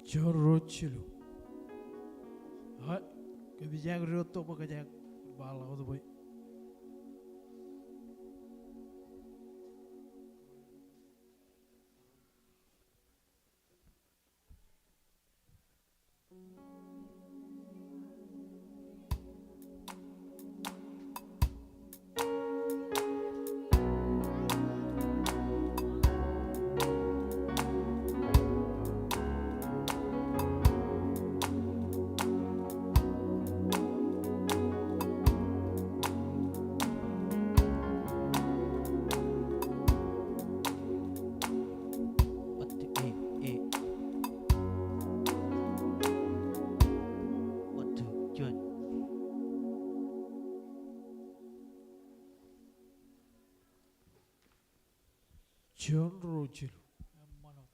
Chorrochilo. Hai, que dijang rioto pa kajang bala ko boy. What the what the John. Chorrochilo. Mano.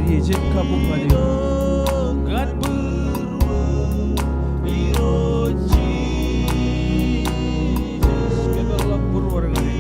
izin kamu kali gan keberlak berwar kali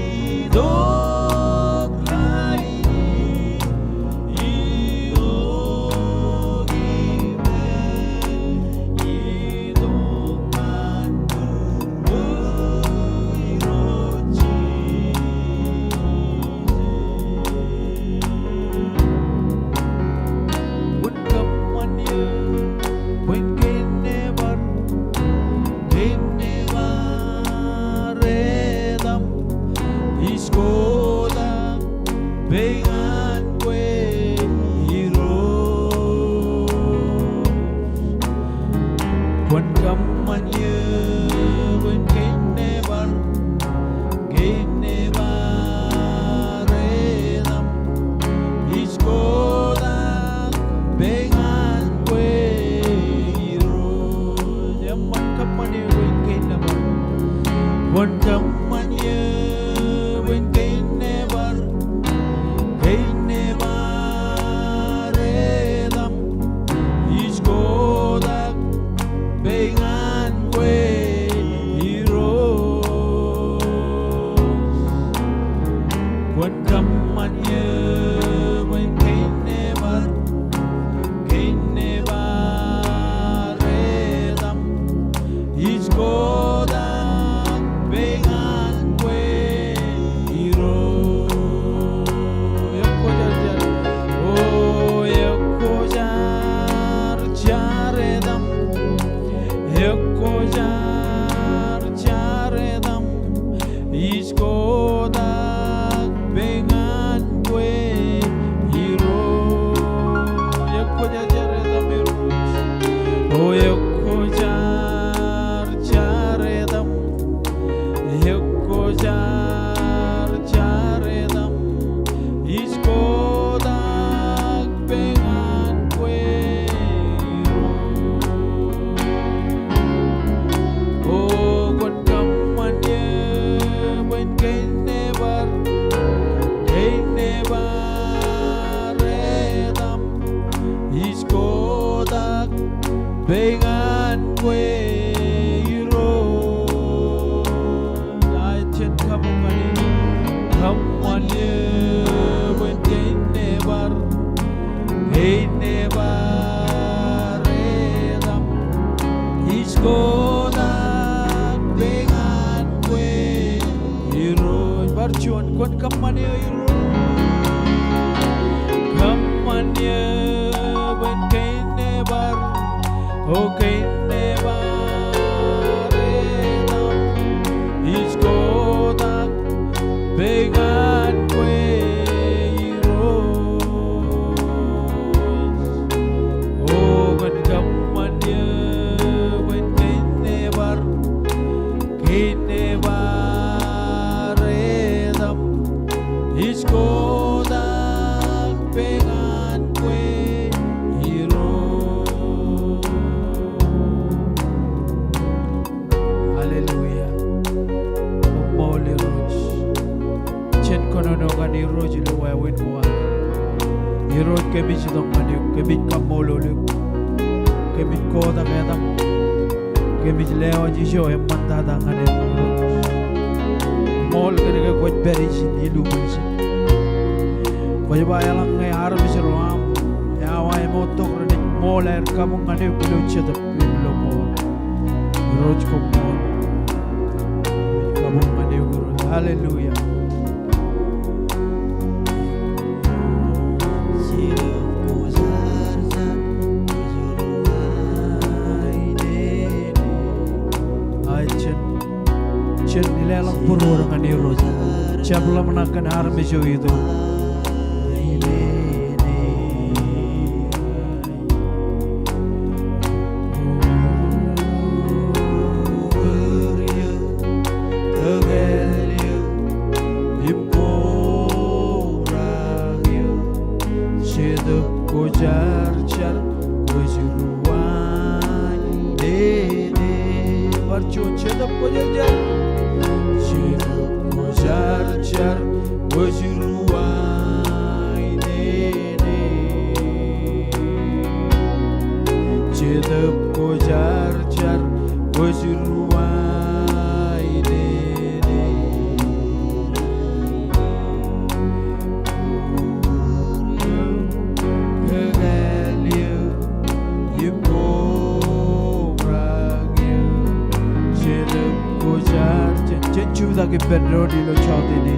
lagi berdoa di lo chat ini.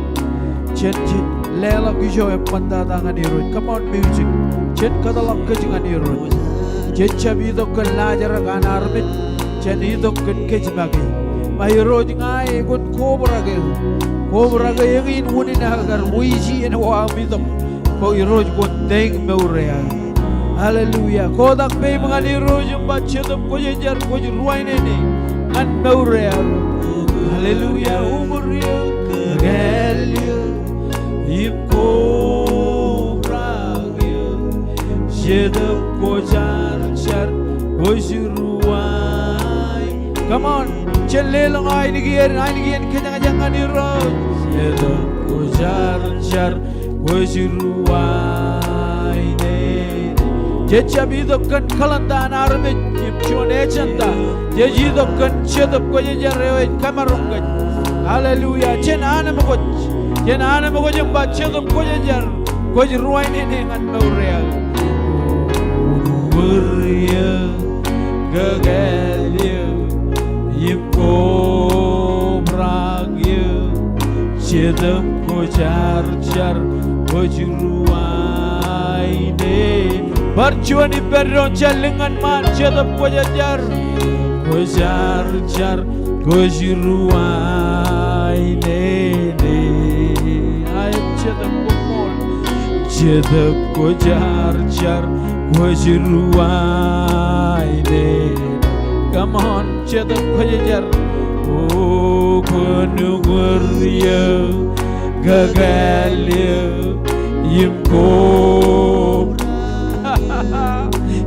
Chen lela kisah yang panda tangan irut. Come on music. Chen kata lak kejangan irut. Chen cabi itu kan lajar kan armit. Chen itu kan kejmagi. Mahiroj ngai kun kobra ke. Kobra ke yang in unin agar wiji en wa mitom. Ko iroj kun deng meurea. Haleluya. Kodak pe mengani iroj baca dom ko jejar ko ruain ini. Kan meurea. Haleluya. Umurnya kegelia. Ipko bragya. Jedam ko jar ruai. Come on. Celelong ay nigian kanyang irot. Jedam ko jar ruai ne. Jechabidokkan kalandan armit yipchon echanda. Jejidokkan chedap ko jejarewet kamarungan. Haleluya. Cenana mo jemba chedap ko jejar. Ko ruai ne ngan meureal. Muria gagalya. Yipko bragya. Jedam ko jar ruai ne. Barcuani perron jalingan man jedam ko jar ruai ne. Ayat jedam ko mol. Jedam ko jar ruai ne. Come on, jedam ko jar. Oh, kunungurya gagalya yimko.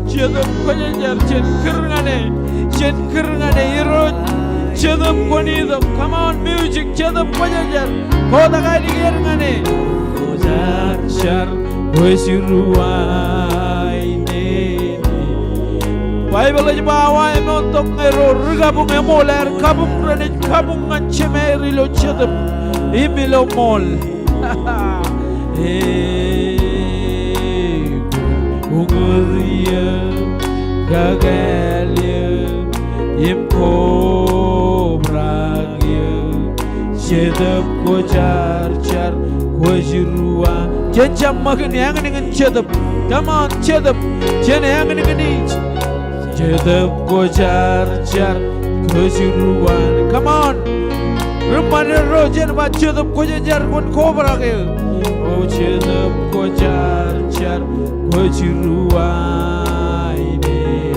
Jedam ko jar chen kerngane irot. Jedam ko nidam. Come on, music. Jedam ko jar. Koda kai digirngane. Jar ruai ne. Bible aja bawa nontok ngero regabung emoler kabung renit kabung ngancemeri lo jedam imilo mol. Unguria gagalya imko bragya. Jedam ko jar rua. Jejam makan yang dengan jedam. Come on jedam. Jen yang dengan ini. Jedam ko jar ruan. Come on. Rumah rojer ba jedam ko jar kon kobra ke. Oh jedam ko jar ruan ne.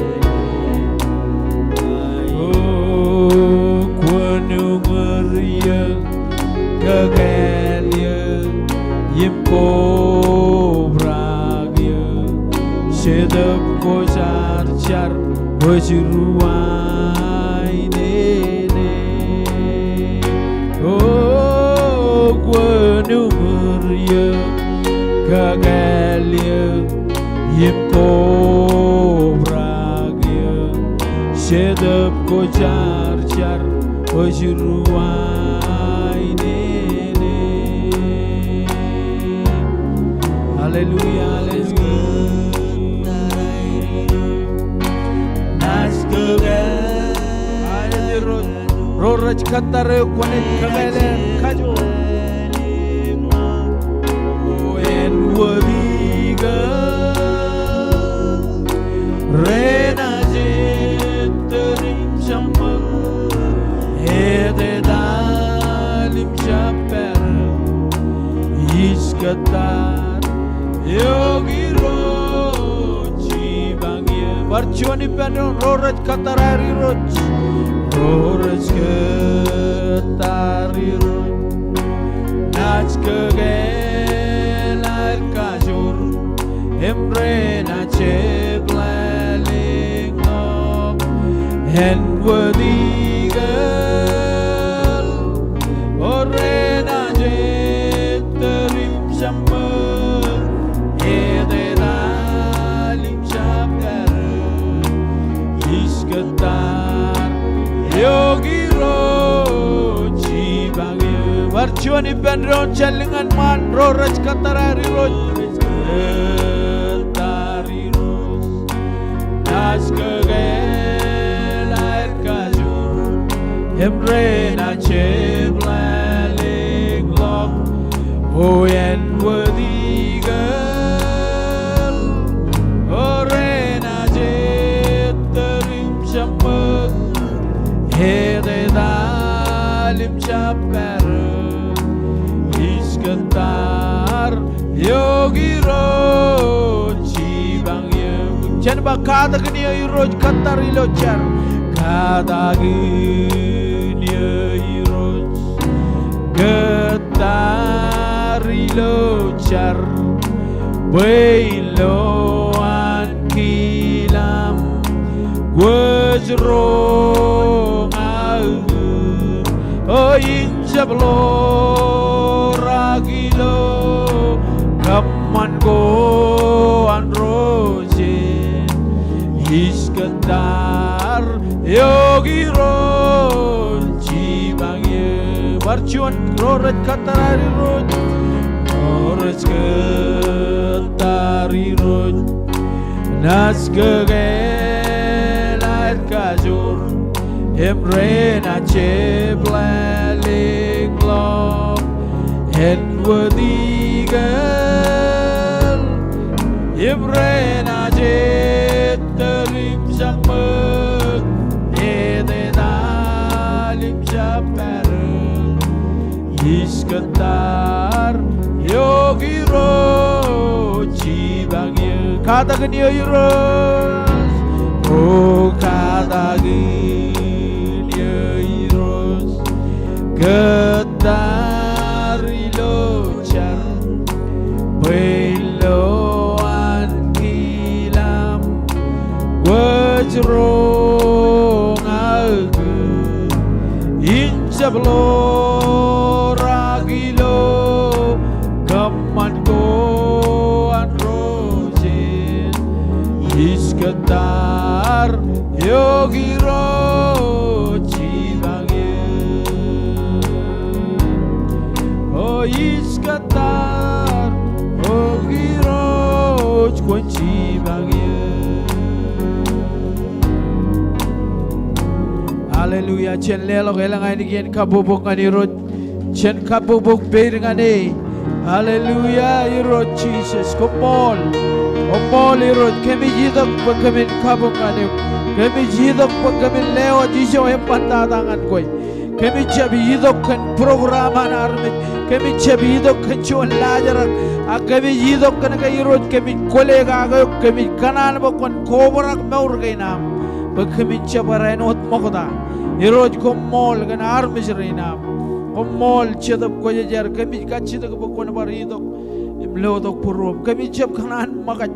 Oh kuanu maria gagalya yimko bragya. Jedam ko jar ruai ne. Oh kuanu maria gagalya yimko bragya. Jedam ko jar ruai ne. Haleluya. Roraj katare konet kagalen kajo. En wadiga rena jetrim shamak ede dalim shaper iskatar yogiro chibangye. Barchuani penon roraj katare roj. Roraj ketarirun Naj kegelar kajur Emre na ceglelingok En wadigal Ore na jetterim sambal Ede dalim syakar Isketar Yogiro Chibangya. Barchuani benron jalingan man roraj katarari roj. Tari roj Nas kegelar kajur Emre na ceblek Chen ba kada gni iroj katari lo char kada gni iroj katari lo char Bailo an kilam Wajro O injablo ragilo Kaman go an roje Iskandar yogi ro Jibangye Barchuan roret katarari roj Roret katari roj Nas kegelat kajur Emrena cheblaling love And wadigal Emrena jetterim sampeg Ede dalim sapareg Iskandar yogi ro Jibangye Katakan yoiros Oh katakan yoiros Ketari locar Beloan kilam Wajrong alge Injablo ragilo Kaman koan rojen Iskandar yogi ro Jibangye Oh Iskandar yogi ro Kwan Jibangye Hallelujah Chen lelo kailangan ikian kabubok nga ni Rod Chen kabubok beir nga ni Hallelujah irod Jesus Kumol irod kami jidok pag kami kabong nga ni Kami jidok pag kami leo Jisyo ay pantatangan ko'y Kami jidok kan programa na armit Kami jidok kan chuan lajarak Kami jidok kan irod kami kolega agayok Kami kanan mo kwan kobarak maur kay nam Pag kami jabarenot mo ko da Irod kumol kan armis rin nam Kumol chidok ko jajar Kami kachidok po kwan baridok Imlodok purum Kami jab kanan makat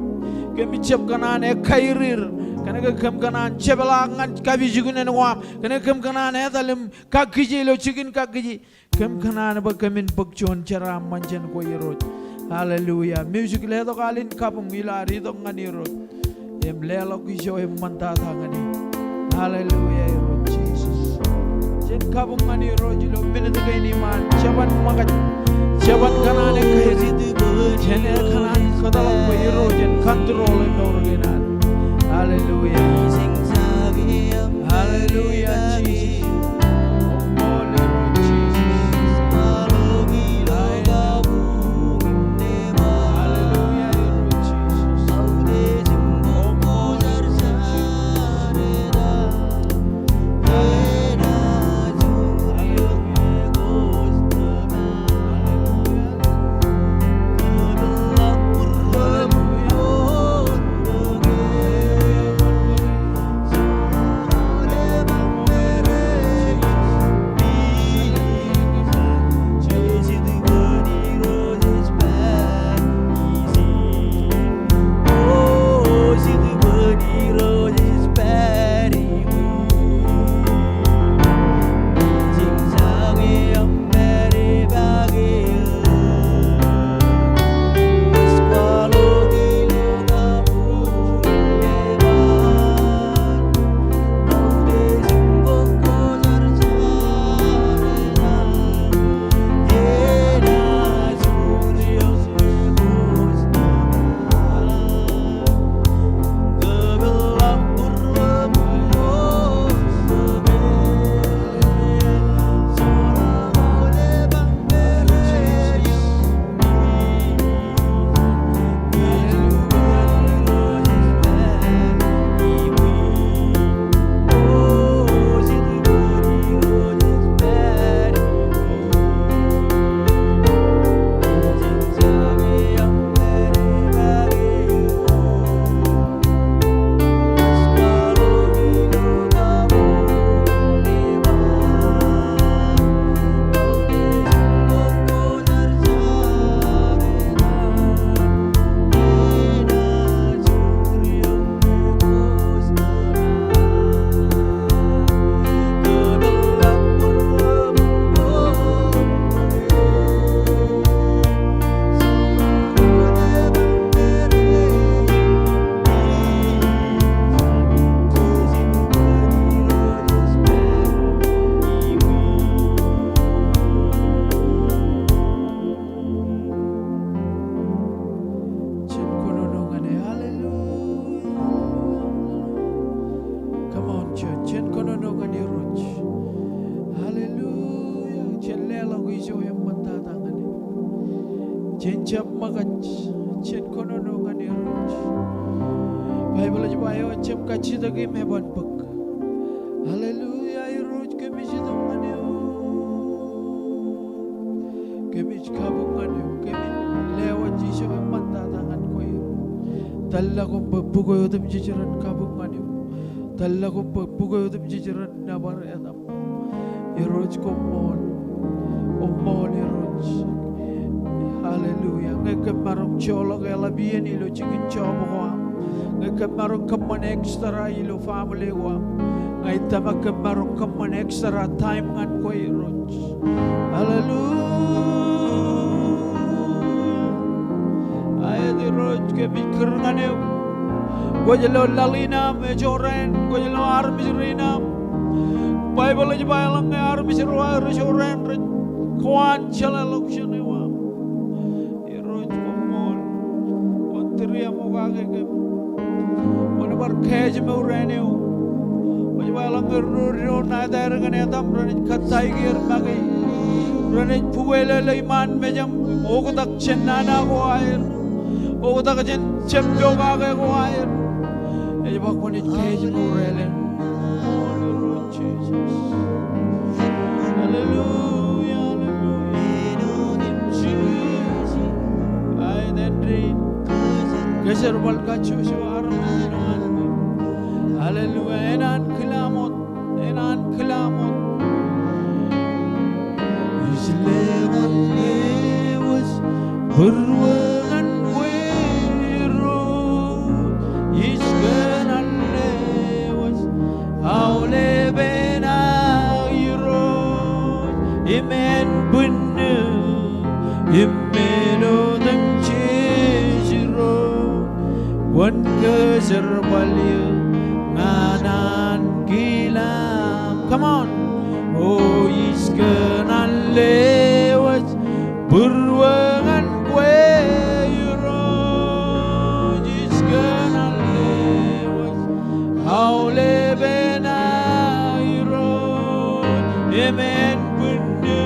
Kami jab kanan kairir Kanaga kam kanan cebelangan kabi jugunan wam kanaga kam kanan dalam kakiji lo chicken kakiji kam kanan ba kamin bagchon cara manjan ko irot hallelujah music le to kalin kapung ilari to ngani rot em lelo ki jo em manta ngani hallelujah irot Jesus jen kapung ngani rot lo minute kay ni man chaban magat chaban kanan kaji jen kanan kadal ko irot jen control em organan Hallelujah. Hallelujah, Jesus. Oh, Lord Jesus. Hallelujah, Lord Jesus. bayo cem kachida gi meban pek. Haleluya iroj kemi jidam manyo. Kemi kabung manyo kemi lewa jisho manda tangan koyo. Talla ko bugo yodam jijiran kabung manyo. Talla ko bugo yodam jijiran nabar edam. Iroj ko mon. Omon iroj. Haleluya. Ngekep marok cholok elabian ilo chikin chobo ko. Ngekep marok kaman extra ilo family ko. Ngay tamak marok kaman extra time ngan ko iroj. Hallelujah. Ayat iroj ke mikir ngane. Gojelo lalina mejoren, gojelo armisrina. Bible aja bayalang nge armisirwa rejoren kwan chala lokshane wa. Iroj komol. Ontria mogage ke. Onabar khej me urene ho. Rona daerah kan adam ranit katai gir bagai ranit puwele leiman mejam ogodak chenana ko air ogodak chen chempioga ke ko air e bak ponit kej murele Jesus hallelujah hallelujah Jesus I then dream keser bal kachu shwar hallelujah enan kilamot Islewas berwangan wero iskenan lewas haule bena iro imen bunne imeno dem chejiro wan keser balya nganan kilam come on oh iskenan lewas berwangan wero iskenan lewas haule bena iro emen bunne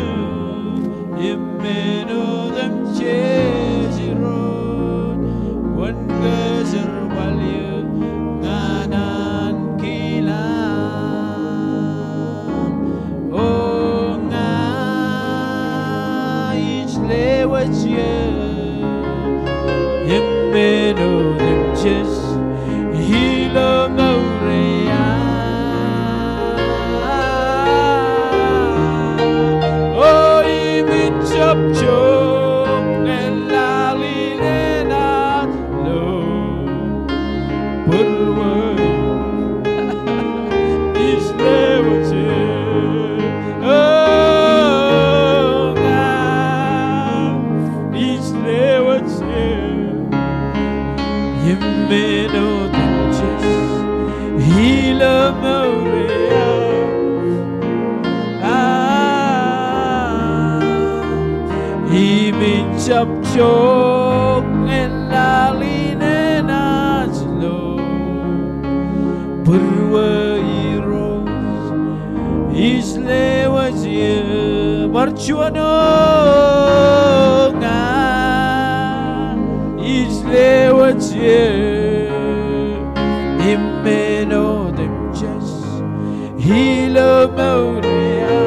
imeno dem chejiro wan keser balya nganan kilam oh nga islewas ye imeno dem ches hilang aurea oh imichap chok nelaline lo berway islewas ye oh nga islewas ye imeno dem ches hilang aurea imichap chok nelaline lo berwairos islewas ye marchuano nga islewas ye imeno dem ches hilo maurea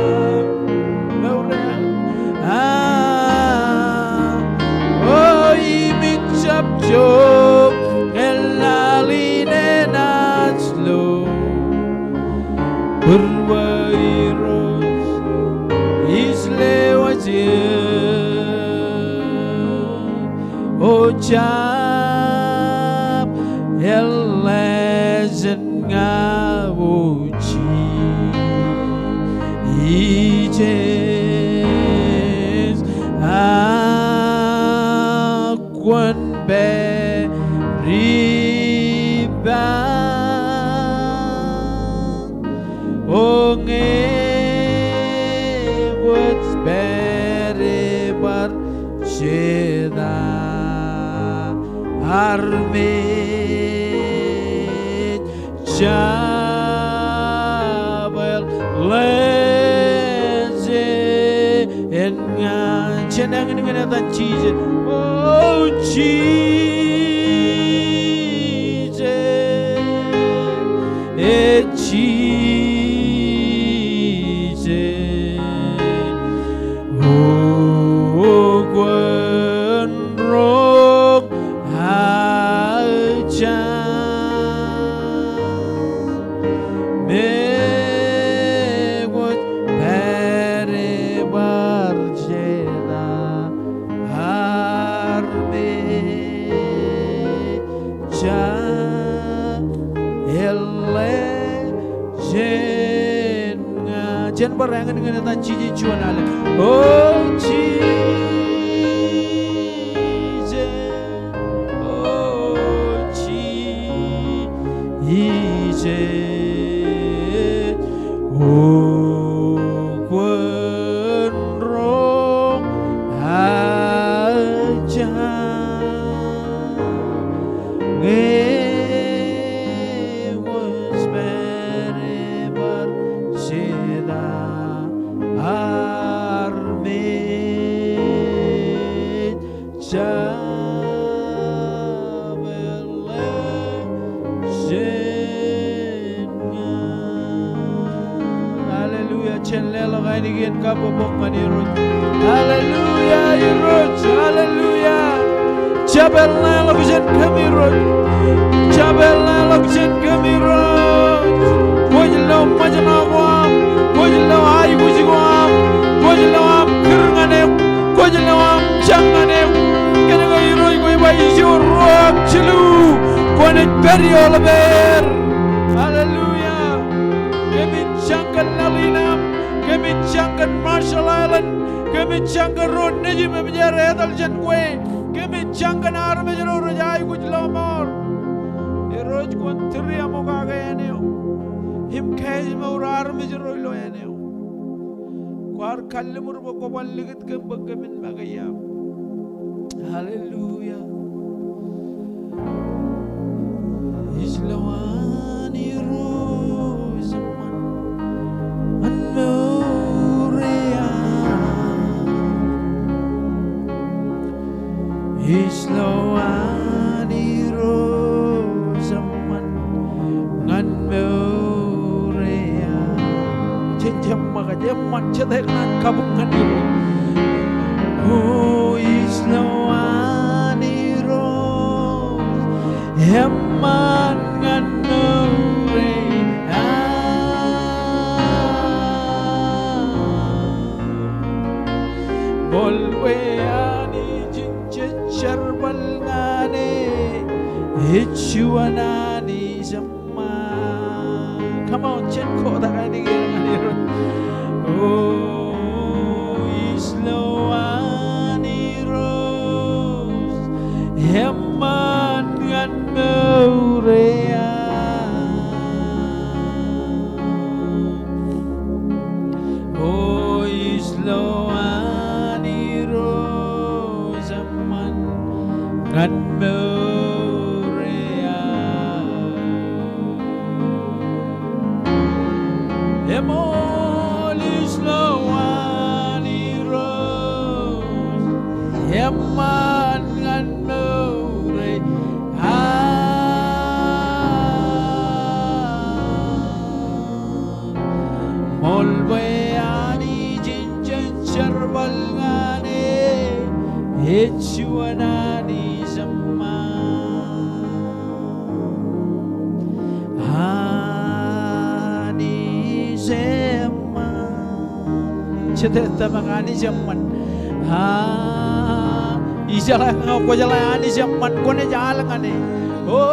oh imichap chok nelaline lo berwairos islewas ye oh cap elezen ngawuci ijes akwan beriba oh ngewets beribar sheda armit jabel leze en nga chenang dengan tan Jesus oh Jesus cha ele jen nga jen barangan dengan tan chi chuan ale oh Jesus oh Jesus oh quân rong aja was berebar seda armit jabele jenga haleluya chenlela gainigen kapobok manirut haleluya irut haleluya jabele lagujen kamirut jabele lagujen kamirut kojelo majanawam kojelo ay kujigwam kojelo am kirngane kojelo am changane kenega iroi koi bai jorok chelu konet periolaber haleluya kami changkan lalinam kami changkan Marshall Island kami changkan road neji me bejare etal jan kwe kami changkan arme jero rajai kujelo amor eroj kon tri amoga gayaneo him khay me urar me jero lo yaneo kwar kallemur bo ko balligit kem bagamin bagayam haleluya islawani rozaman annuria islawani rozaman annuria jenjam magajem man cetekan kabungan itu oh islawani rose heman nganure bolwe ani jinche charbal ngane hichuanani jamma come on chen ko da ni ngani oh islawani rose heman nganure oh islawani rose heman nganure emol islawani rose heman nganure molbayani jinjan charbal ngane hechuanani zamma ani zemma cheteta mangani zaman ha ijala ko jala ani zaman kone jalangane oh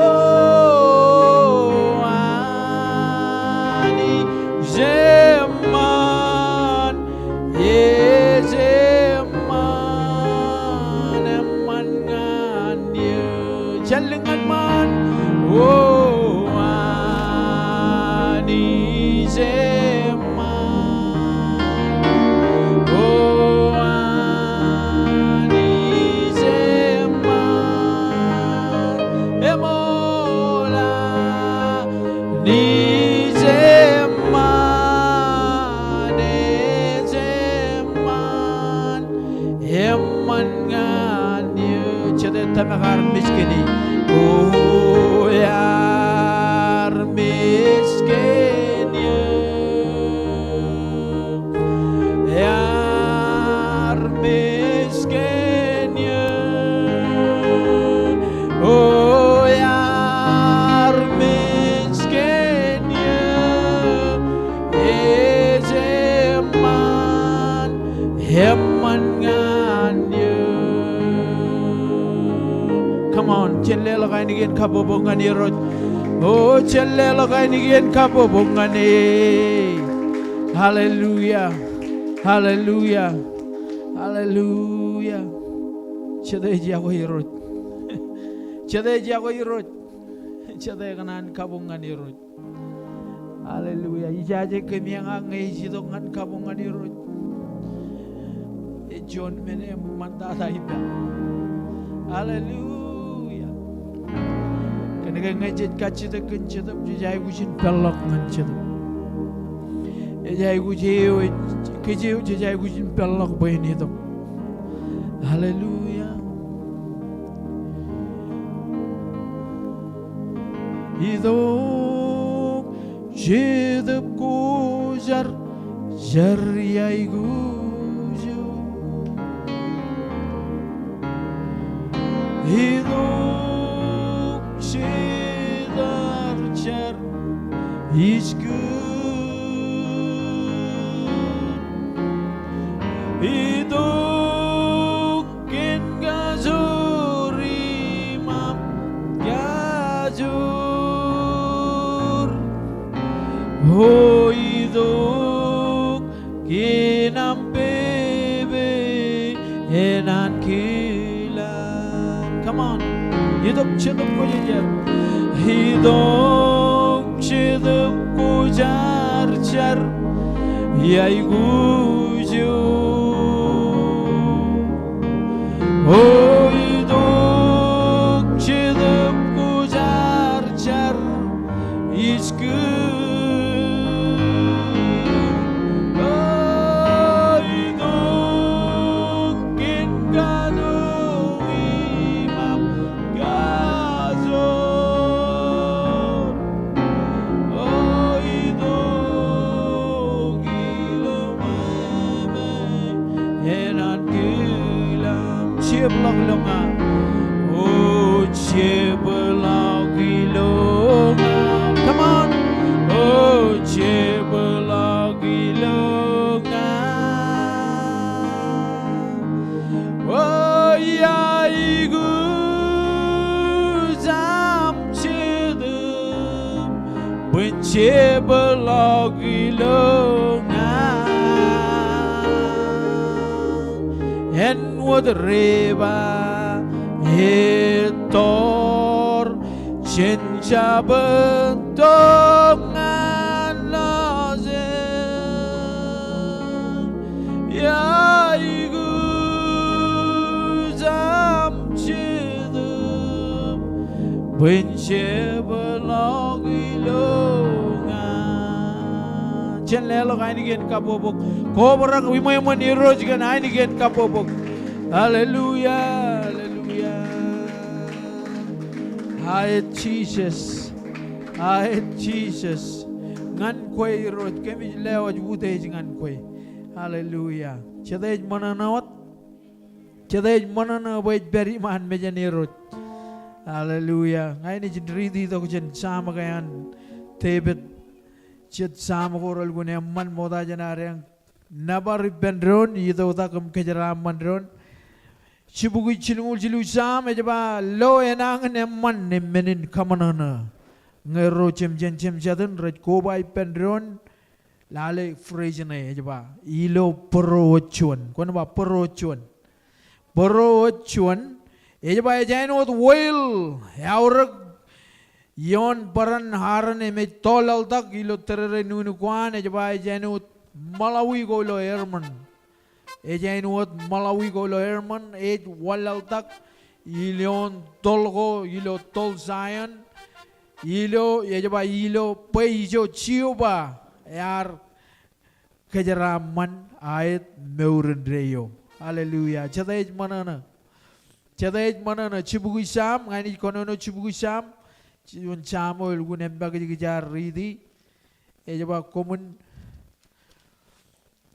ani zaman zaman eman nganye jalengan man oh ani zaman oh ani zaman emola ni tamakar miskini oh yar miskini yar miskini oh yar miskini ezeman heman nganye come on chellela kainigen kabobongan irot. Oh chellela kainigen kabobongan Hallelujah. Hallelujah. Hallelujah. Chede jago irot. Chede jago irot. Chede kanan kabongan irot. Hallelujah. Ijaje kemiang ngai sidongan kabongan irot. John mene mandata ida. Hallelujah. Kena ngajit kacita kencita jai gujin pelok ngancita. Jai gujin kejeu jai gujin pelok bain itu. Hallelujah. Hidup hidup kujar jariai guju. Hidup hidup jar is good. Hidup ken gazuri mam gazur. Oh hidup kinam bebe enan kilan. Come on. Hidup hidup ko jar. Hidup hidup ko jar jar. Yai guju. Oh hidup hidup ko jar jar is good. Oh hidup kin kanu imam gazon. Oh hidup gilumame enan gilam cieblag longa. Oh cieblag longa. Come on. Oh cieblag longa. Oh yai guzam cedem cieblag longa. En wat reba etor cinca bentongan lazem ya igu zam cedem benci belagi longa. Cenlelo kainigen kapobok koborang wimoy niroj gan kainigen kapobok. Hallelujah, hallelujah. Hi Jesus, hi Jesus. Ngan koi rot kami lewat wudej ngan koi. Hallelujah. Chedej mananawat, chedej manana wait beri man mejani rot. Hallelujah. Ngai ni jendridi to jen sama kayan tebet ched sama koral gune man moda janareng nabar bendron yito takam kejaram mandron. Cibugu cilungul cilu sam ejaba lo enang nemman nemmenin kamanana ngero cem jaden red kobai pendron lale frejene ejaba ilo perochuan kono ba perochuan ejaba ejain ot oil yaurag yon paran haran eme tolal tak ilo terere nunu kwan ejaba ejain ot Malawi go lo erman. Ejain wat Malawi go lo erman ej walal tak ilion tolgo ilo tol zayan ilo ejaba ilo peijo ciuba yar kejaraman ayat meurendreyo. Hallelujah. Chadej manana cibugu sam ngani konono cibugu sam ciun chamo ilgun emba kejar ridi ejaba komun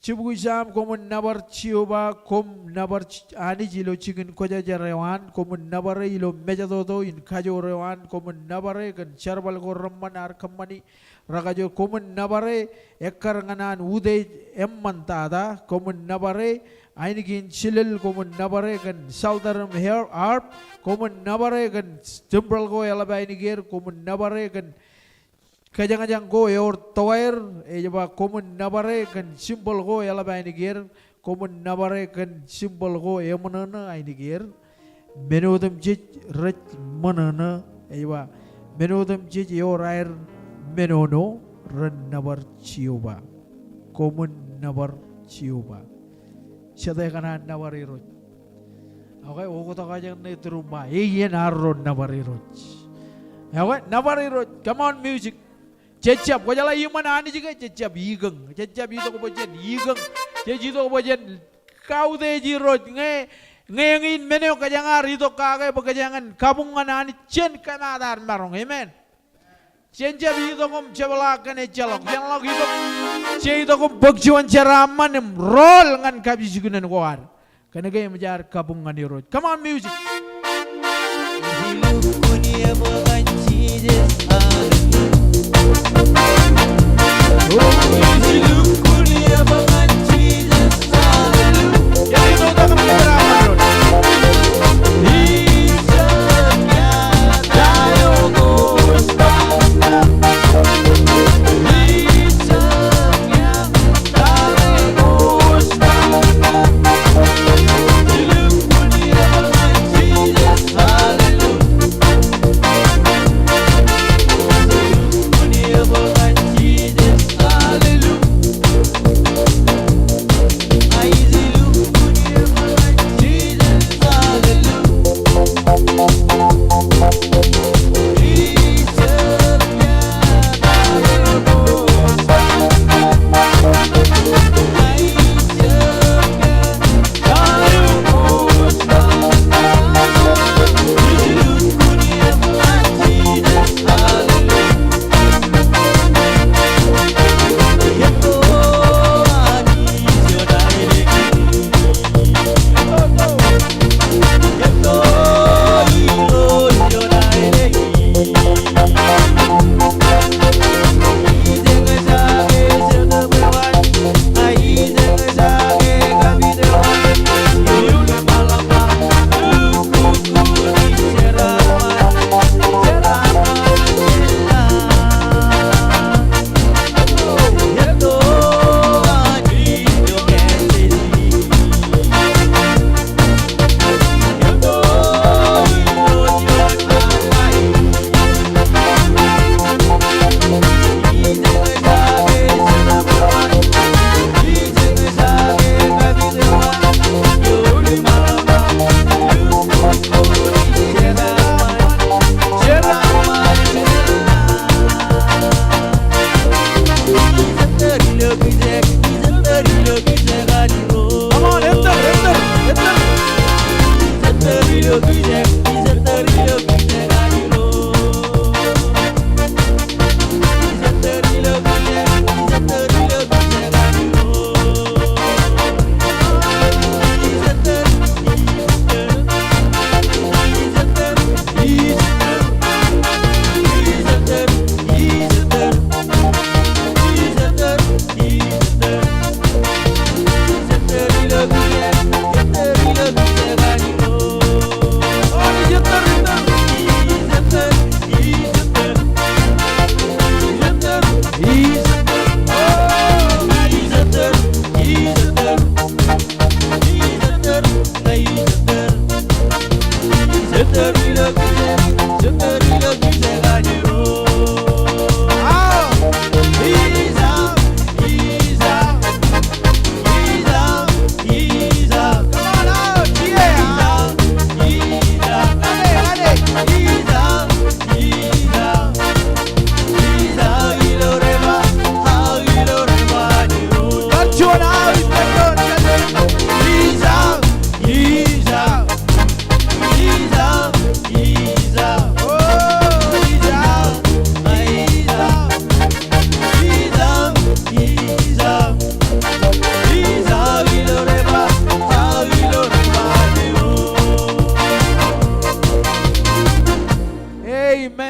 Cibuisam komun nabar cioba kom nabar ani jilo cikin koja jarewan komun nabare ilo meja toto in kajo rewan komun nabare kan charbal ko ramman ar kamani ragajo komun nabare ekkar nganan ude emman tada komun nabare ainigin chilil komun nabare kan saudaram hair arp komun nabare kan jembral ko elaba ainigir komun nabare kan kajang-kajang go yor tower jaba komun nabare kan simbol go yala ba inigir komun nabare kan simbol go yemanana inigir menodam jij rech manana jaba menodam jij yor air menono ren nabar ciuba komun nabar ciuba sadai kana nabar iroj okay ogo to kajang ne terumba yen arron nabar iroj okay nabar iroj come on music cecap ko jala yimana ani jiga cecap yigeng cecap itu ko bojen yigeng ceji to ko bojen kau de jiro ngengin meneo kajangar itu kage bagajangan kabungan ani cen kanadar marong amen cecap itu kom cebalakan ecalok jangan lagi itu ce itu ko bagjuan ceraman roll ngan kabi sigunan koar kana gay majar kabungan iro come on music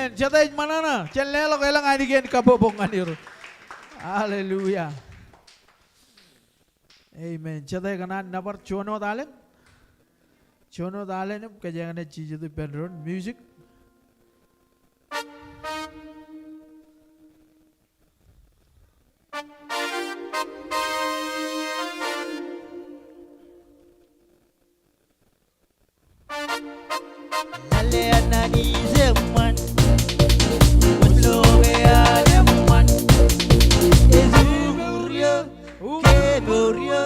Amen. Jatay manana. Chenlelo kailang anigen kabobong aniro. Hallelujah. Amen. Jatay kanan napar chono dalen. Chono dalen kajangan chीज तो bedroom music. Lale anani zeman, usloge aneman. Ezugurio, keburio,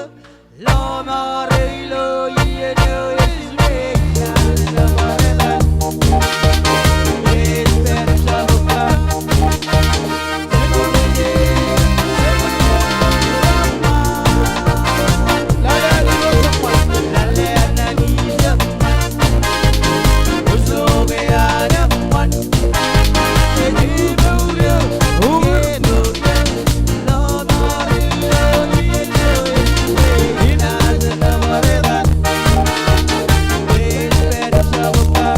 lama reilo yeno esmeka namarelan. Esperanza boca, lale anani zeman, usloge aneman. Ezugurio, keburio, lama reilo yeno esmeka namarelan. Esperanza boca.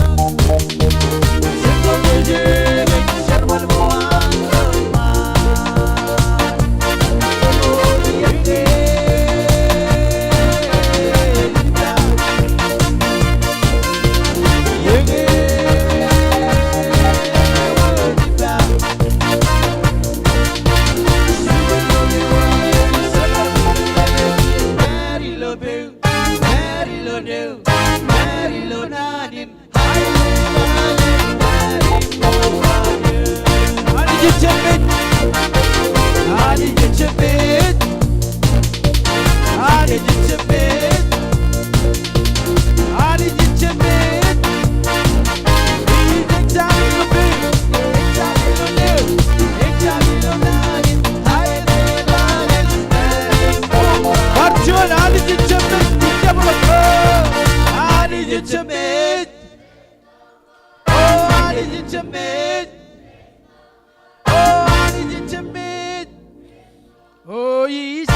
Oh, yes,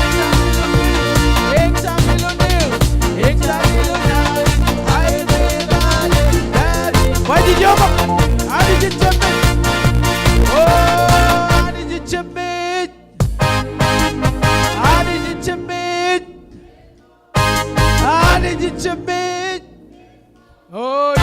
why did you how did you jump it? Oh, how did you jump it? How did you jump it? How did you jump it? Oh,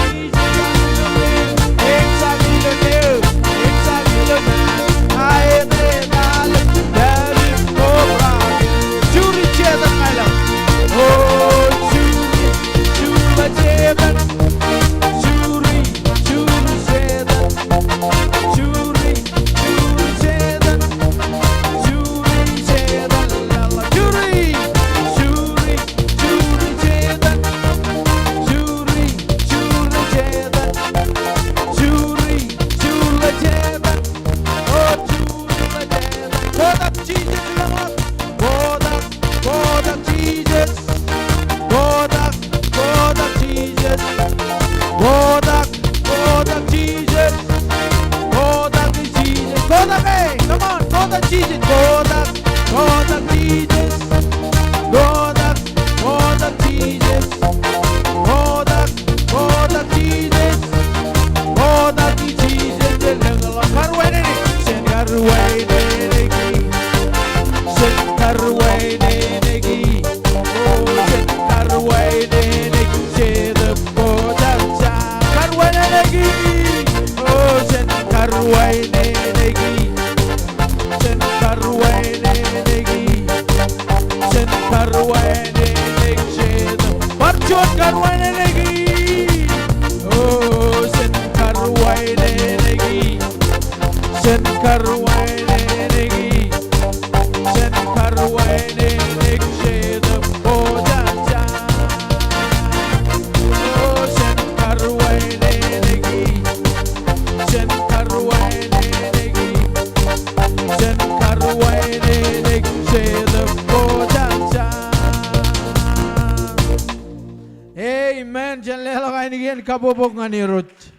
kabobok nga ni Ruth.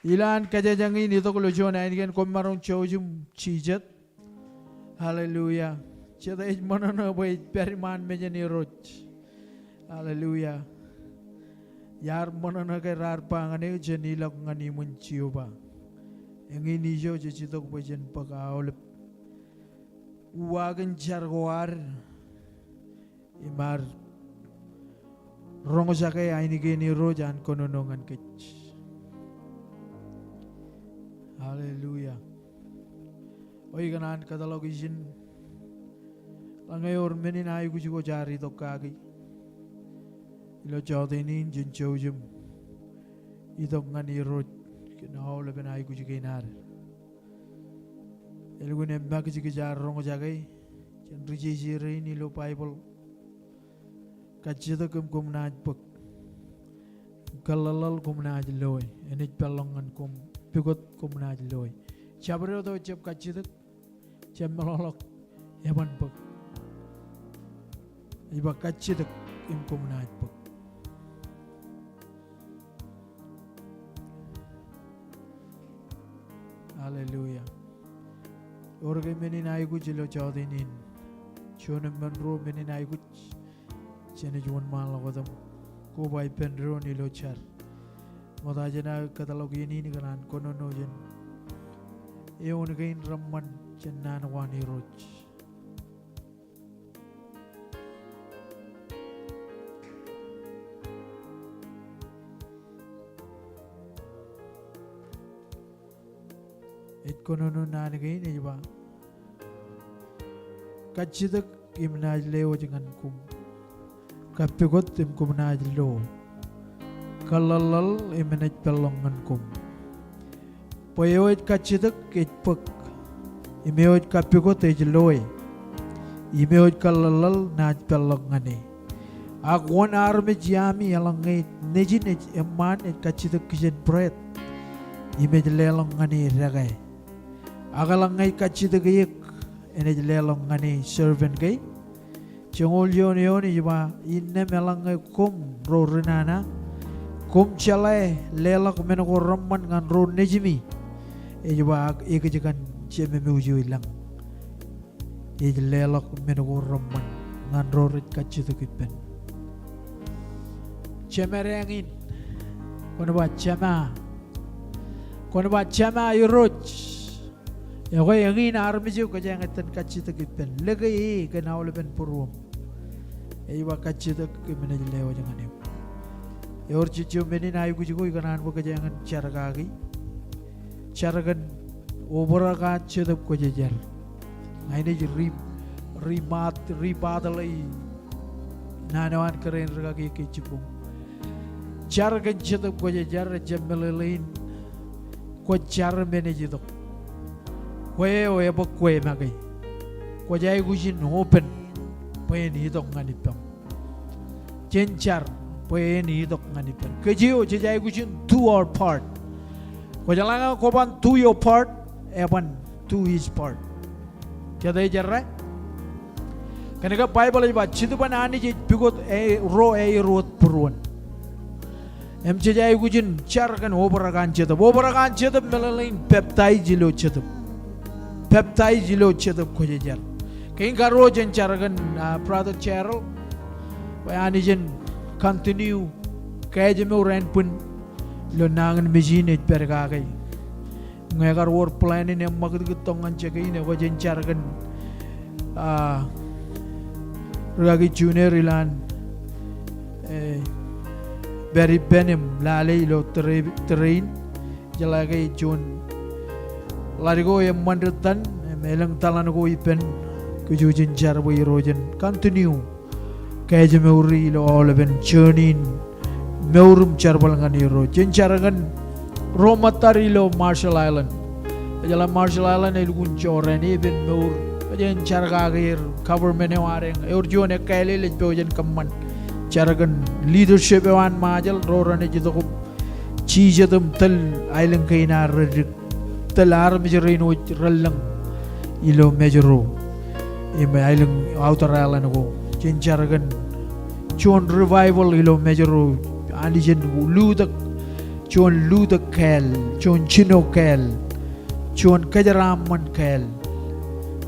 Ilan kajajangin ito kulusyon na inigan kumarong chojum chijet. Hallelujah. Chita ij manana boy periman meja ni Ruth. Hallelujah. Yar manana kay rar pa nga ni janila nga ni munchiyo ba. Yang ini jo citok bajen pakaulep. Uwagan jargoar imar rongo sakay aini geni rojan kononongan kech. Hallelujah. Oi kanan katalogishin langayor menin ayu kujigo jari tokkagi. Ilo jawdinin jin jawjum itok ngani roj kinahol ben ayu kujiginar. Elgun embak jigijar rongo jagai jen riji ni lo Bible kacita kum najbak kalalal kum najloy enit pelongan kum pigot kum najloy chabro do cep kacita cem melolok yaban bak iba kacita im kum najbak hallelujah. Orge menin aigu jilo jawdinin chone menro menin aigu chene juan malo kodam ko bai penro nilo char moda jena katalogi ini ni kanan kono no jen e on gain ramman jennan wani roj it kono no nan gain ni ba kachidak imnaj leo jangan kum kapigot tim kumnaj lo kalalal imnaj pelongan kum poyoit kachidak itpuk imeot kapigot ejloy imeot kalalal naj pelongane agwan arme jami alangai nejin eman et kachidak kijen bread imej lelongane ragai agalangai kachidak yek ene lelong ngani servant gay chongol yon iba inne melang kum ro renana kum chalai lelak menoko ramman ngan ro nejimi iba ikejikan cheme meuje ilang e lelak menoko ramman ngan ro rit kachitu kipen chemerengin kono ba chama yuroj ya kau yang ini armiju kerja yang ten kacita kipen lagi kena oleh pen purum iwa kacita kemana jelewa jangan ni ya orang cucu menin ayu kujigo ikan anu kerja yang cara kaki cara kan obra kacita ko jejer ini je ribat lagi nanawan keren kaki kecipung cara kan cita ko jejer jembelelain ko cara menejitok Kue bok kue magai, kue jai gujin open, kue ni dok nganipang, cencar kue ni dok nganipang. Kejio jai gujin do our part, kue jalan koban do your part, eban do his part. Jadi jarrai, kerana Bible iba citu pan ani je pigot ro rot peruan. Em jai gujin car kan obarakan cetab melalain peptai jilo cetab. Peptai jilo cetup kojejar. Kain karo jen caragan Brother Cheryl, bayani jen continue kaya jeme uran pun lo nangan machine perkakai. Ngakar work plan ini maksud ketongan cekai ini wajen caragan ragi junior ilan beri benim lalai lo train jalagai jun larigo yang mandratan melang talan ko ipen kujujin jar boy rojen continue kaya je meuri lo oleven churnin meurum jar balangan iro jen charagan romatari lo Marshall Island jala Marshall Island el gunchoren even meur jen charaga gir government e wareng urjo ne kaile le bojen kamman charagan leadership wan majal rorane jito chijatum tal island kaina redik telar mejerin relang ilo mejero ime ailang outer island ko cincaragan chon revival ilo mejero andijen ludak chon ludak kel chon chino kel chon kajaraman kel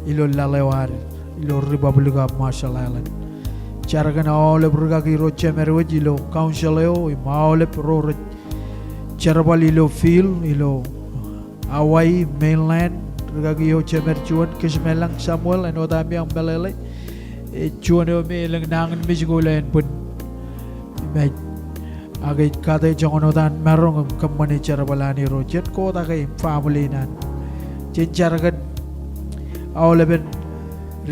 ilo lalewar ilo republic of Marshall Island caragan ole bergaki ro cemerwaj ilo council io maole pro carabal ilo feel ilo Hawaii mainland regagi ho chemer chuan kismelang Samuel and odami ang belele chuan o melang nangan misgulen pun may agay kate jongonodan marong kamani charabalani rojet ko ta kay family nan chincharagan awleben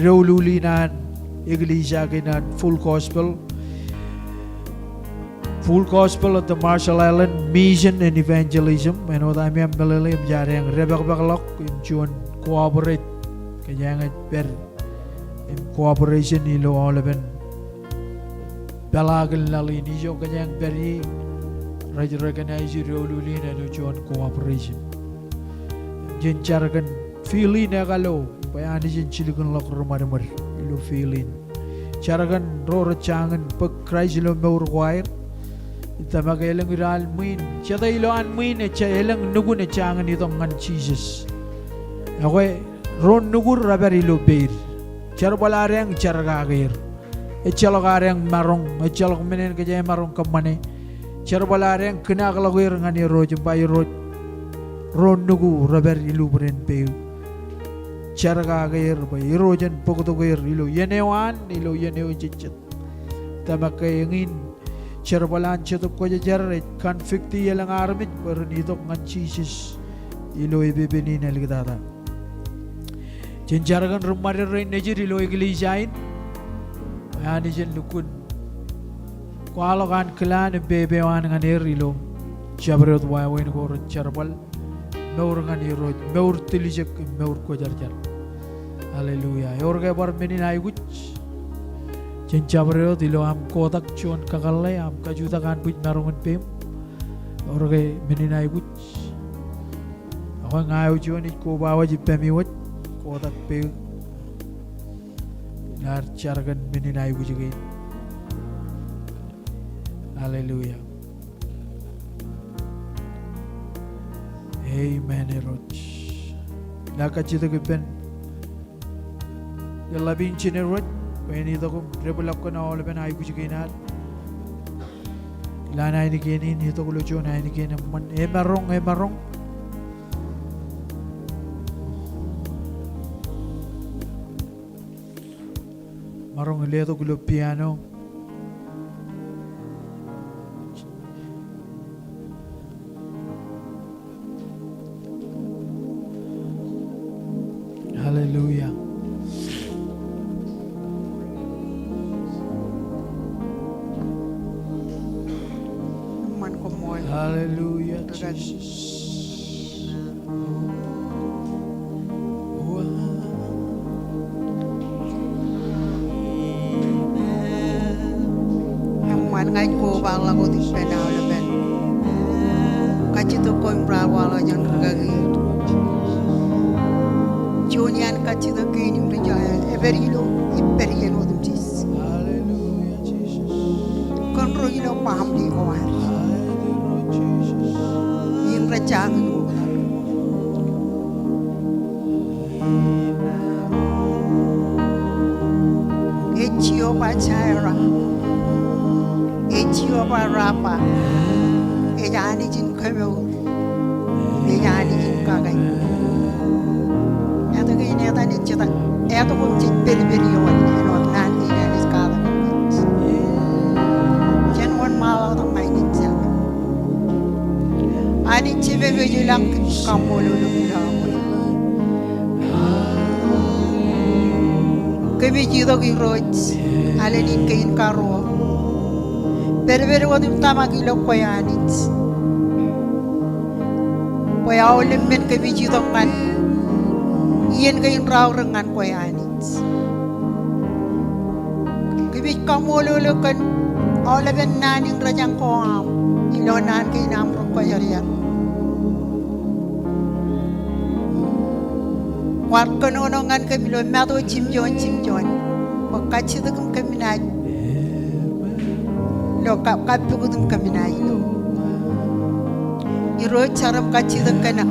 rewlulinan iglesia kinan full gospel of the Marshall Island mission and evangelism and odami ang belele jarang rebak-baklok yung chuan cooperate kaya nga per in cooperation nilo awleben Balagal nalini jo kanyang beri recognize rolulin and John cooperation. Jen charagan feeling agalo bayani jen chiligan lok rumarumar ilo feeling. Charagan ro changan pag Christ ilo maur choir itama kailang iral min chata ilo an min e chailang nugun e changan itong ngan Jesus. Ako ron nugur rabar ilo beir. Charbalareng charagagir. Echalok marong echalok menen kaya marong kamane charbalareng kena kalaguir ngani roj bay roj ron nugu raber ilu beren peu charaga gair bay rojan pokoto gair ilu yenewan ilu yenew jichet tamakay ngin charbalan chetup ko jar conflicti yelang armit bernidok ngan Jesus ilu ibibinin algdada jenjaragan rumare rein nejir ilu igilijain ani jen lukun kualo kan kelan bebe wan nganir ilo jabrot wa wen ko charbal meur nganiro meur tilijek meur ko jarjar haleluya yorga bar menin ay guch jen jabrot ilo am kotak chon kakalle am kajuta kan buj marungan pem yorga menin ay guch ako ngayo chon ko bawa jipemi wat kotak pe nar charagan meninai bujugin hallelujah amen eroch nakachito kipen yalabin chinerot peni to ko rebulak ko na olben ay bujugin at lana ini kini ni to ko lucho na ini kini man emarong marong leto gulo piano hallelujah man ko mo hallelujah Jesus ngai ko bang lagu di pena leben kachito ko imbra wala jan gagi jonian kachito kini mrijaya everilo iperiyeno dum tis hallelujah Jesus kon rogino paham di ko war hallelujah Jesus yin rachang echio pachaira echio parapa ejani jin khemeu ejani jin kagai eto ke ne ta ni chita eto ko jin beri yo ni no nan ni ni skala jen won mala ta mai ni cha ani chive be jilang kamolo lu da ke bi jido ki roj ale ni kein karo berbere wadi utama kilo koyanit koya olim men ke biji tongan yen ke raw rengan koyanit ke bi kamolo lekan olaben naning rajang ko am ilonan ke nam ro koyariya war kononongan ke bilo mato chimjon pakachi dagum ke minaj lo kap pugudum kaminai lo iro charam kachi dakana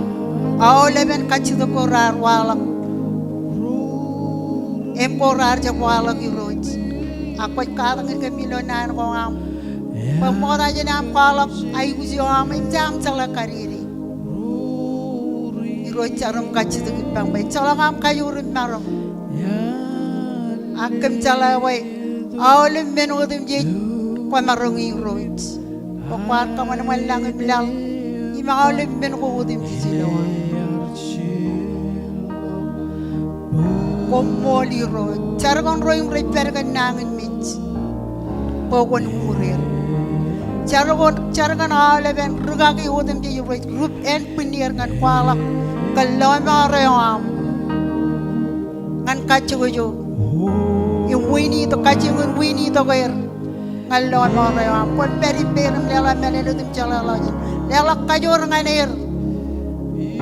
awleben kachi dako rar wala emporar ja wala iroj akoy kadang ke milonan ko am pamoda je nam palak ay gusi am jam chala kariri iro charam kachi tu pang bai chalangam kayurim maram akam chalawai awlim menodim je kwamarong iro pakwar kaman malang bilal imawlim menodim jilawa komoli ro chargon roim repergan nangin mit pogon murir chargon alaben rugagi odem je ro group and penir ngan kwala kalama ream ngan kachujo yung wini to kachingun wini to gair ngalama ream kon peri perim lela meneludum chalalaj lela kajor nganir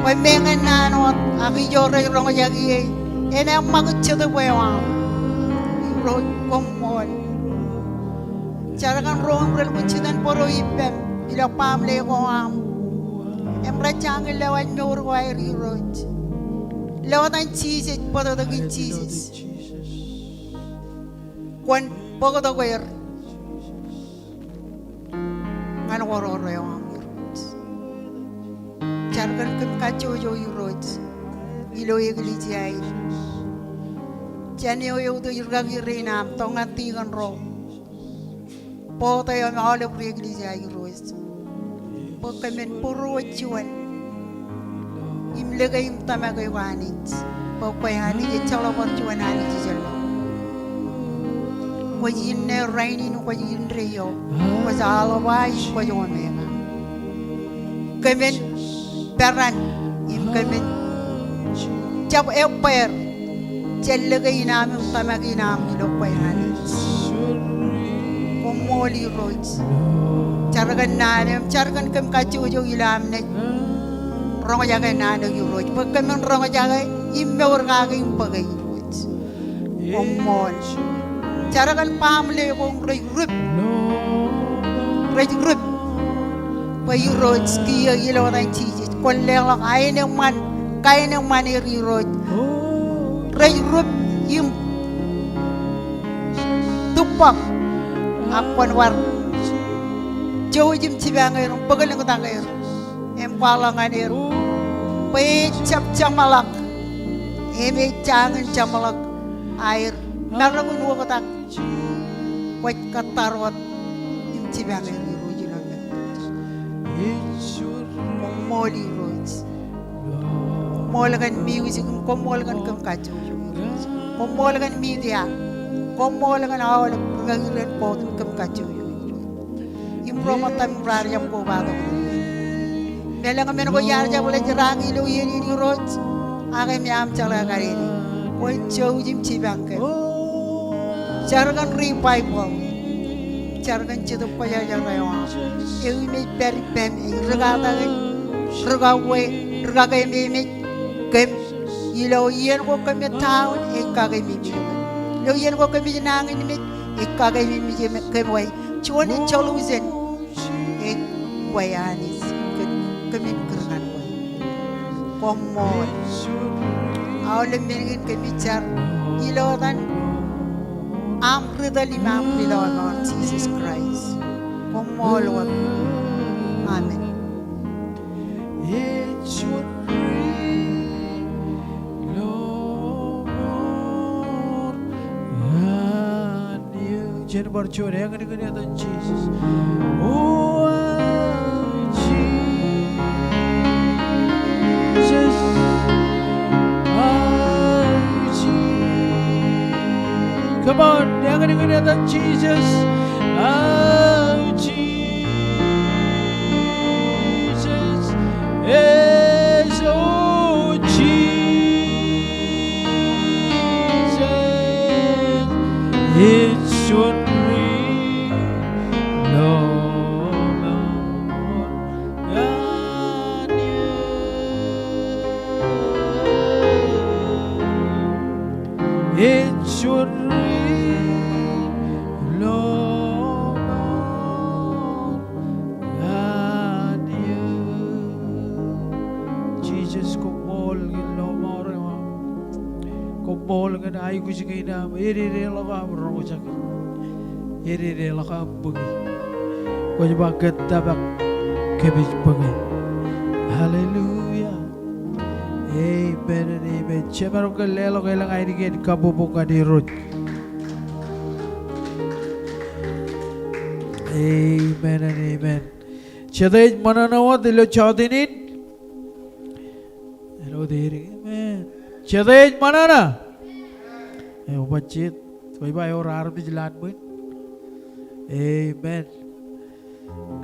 Wai mengen nanot aki jore rong jagi ene magu chede wewa ro komon Carakan rong rel kuncidan poro ipem ila pam le ko am emra chang lewan nyor wai ri roj lewan cheese poro da cheese kon pogo da wer ngan woro ro am Carakan kem kacho jo roj ilo iglesia ai Jani yo do yurgagi renam tongan tigan ro Pota yo mahalo pri iglesia ay rois Pagkamen puro chuan Imlagay im tamagay wanit Pagkayani ye chala por chuan ani jalo Wajin ne raini no wajin reyo Wajalo wai wajon mega Kamen peran im kamen Jab eper Jellagay namin tamagay namin lokayani Komoli roj Caragan nanem caragan kem kacu jo ilam ne Rongo jaga nana yu roj Pagkaman rongo jaga imme urgaga impagai roj Komol Caragan pamle kong Rej grup Payu roj Kia ilaw na chijit Koleng lang Kaya ng man iri roj Rej grup Im Tupak Akwan war Jauh jim cibangay rong pagaling ko tangay rong em kwalangan rong pay cap camalak em jangan camalak air narangun wo ko tak wait katarwat im cibangay rong jilang moli roj molagan music komolagan kam kacu komolagan media komolagan awal pagagilan po kam kacu Improma tam rariam ko bago. Bela kami ko yarja boleh jerang ilu ini roj. Agai miam cala kari ini. Koi jauh jim cibangke. Carakan revival. Carakan cetup kaya jangan. Ewi me peri pem. Regata regawe regagai me kem. Ilau yen ko kami tahu ekagai me. Ilau yen ko kami jenang ini me ekagai me kemway. Cuman colusen wayanis kemin kerangan way komon awalem mengin kemicar ilotan amrida lima amrilon on Jesus Christ komol wa amen it should Jen bercuri yang ini ada Jesus. Oh Jesus, come on, yang ini ada Jesus. Oh Jesus, yes, oh Jesus, it's your It should Lord and you Jesus kumol gilo more kumol gan ay kusi kina iri laka rongo jak iri laka bugi ko ba tabak kebis bugi hallelujah Amen and amen. Cemerong ke lelo ke lang ay digit kabubuka di rut. Amen and amen. Chadej mananawa dilo chaudinin. Hello diri. Amen. Chadej manana. Bachit. Koi ba or arbi jilat buin. Amen.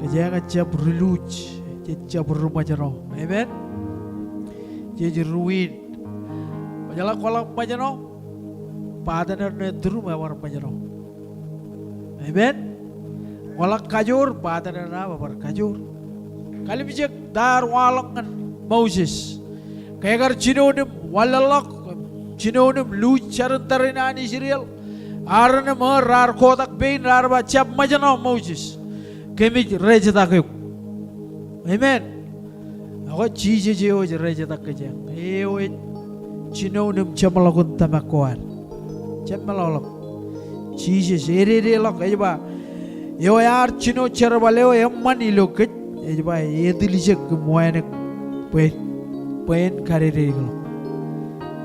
Kajaya kacap reluj. Kacap rumah jero. Amen. Jadi ruin. Pajala kolak majano. Padanar ne duru mawar majano. Amen. Walak kajur padanar na babar kajur. Kali bijak dar walangan Moses. Kayagar cinodem walalak cinodem lu charantarinani Israel. Arne rar kotak bein rar bacap majano Moses. Kemik reja takuk. Amen. Ako chije jeo reja takajang. Ewe cinodem chamalakun tamakuan. Chamalak. Chije serere lak aja. Yo yaar chino charbale yamani lokit. Aja ba yedilijak muayak pen kaririglo.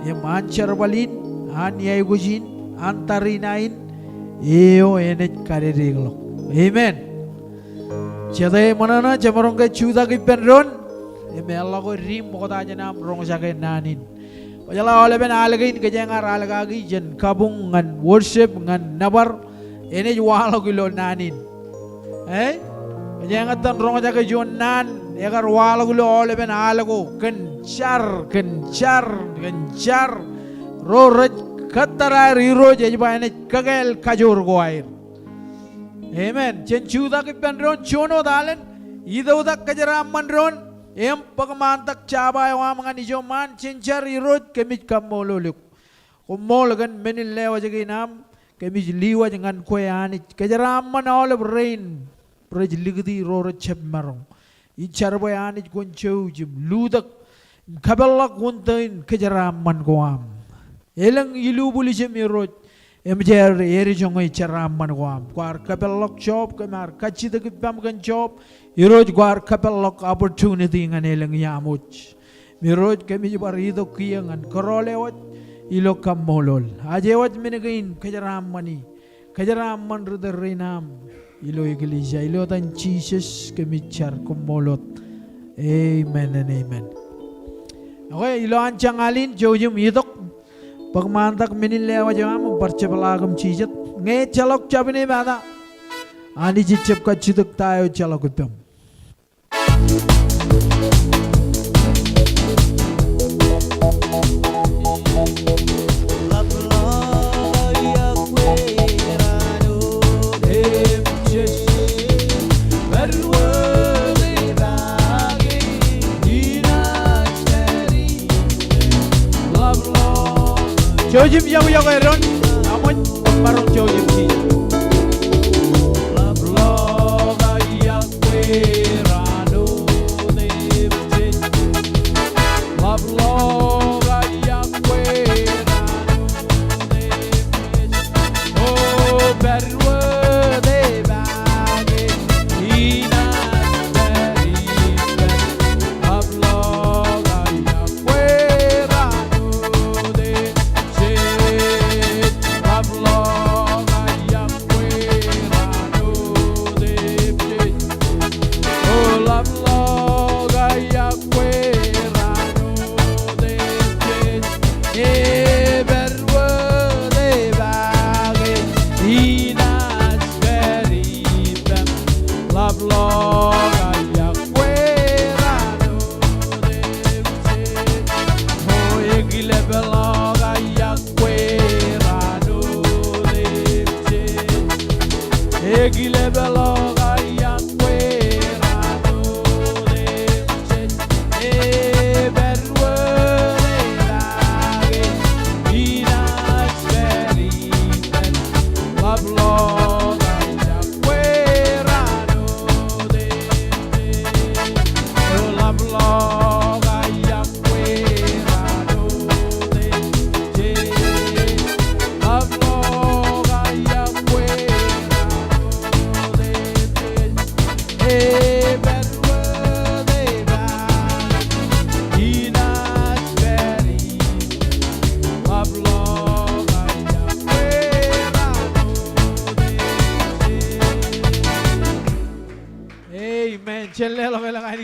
Yaman charbalin an yaigujin antarinain eo enet kaririglo. Amen. Chadai manana chamarong ke chuda ki penron. Eme Allah ko rim mokota aja nam rong sakay nanin. Pajala oleh ben alagain kejangar alagagi jen kabung ngan worship ngan nabar ene walo kilo nanin. Kejangan tan rong sakay jon nan egar walo kilo oleh ben alago kencar roret katara riro jadi ba ene kagel kajur go air. Amen. Jen chuda ki penron chono dalen ida udak kajaram manron. Em pagmantak cabay wa mga nijoman cincar irot kemit kamololuk. Kumolagan menilewa jaginam kemit liwa jangan koyanit kajaraman olive rain prejligdi roro chepmarong. Ichar boyanit goncho jim ludak kabelak wontain kajaraman koam. Elang ilubuli jem irot emjer eri jongoy charaman koam. Kwar kabelak job kamar kachida kipam kan job. Iroj guar kapelok opportunity ngan elang yamuch. Miroj kami jibar ido kiyangan korolewat ilo kamolol. Ajewat minagain kajaram mani. Kajaram man rudarinam ilo iglesia ilo tan Jesus kami char kumolot. Amen and amen. Okay, ilo ancang alin jojum idok. Pagmantak minilewa jam percepelagam cijet. Nge calok cabine bada. Ani cicep kaciduk tayo calok utam. Jojim yang eron, namun barong jojim si.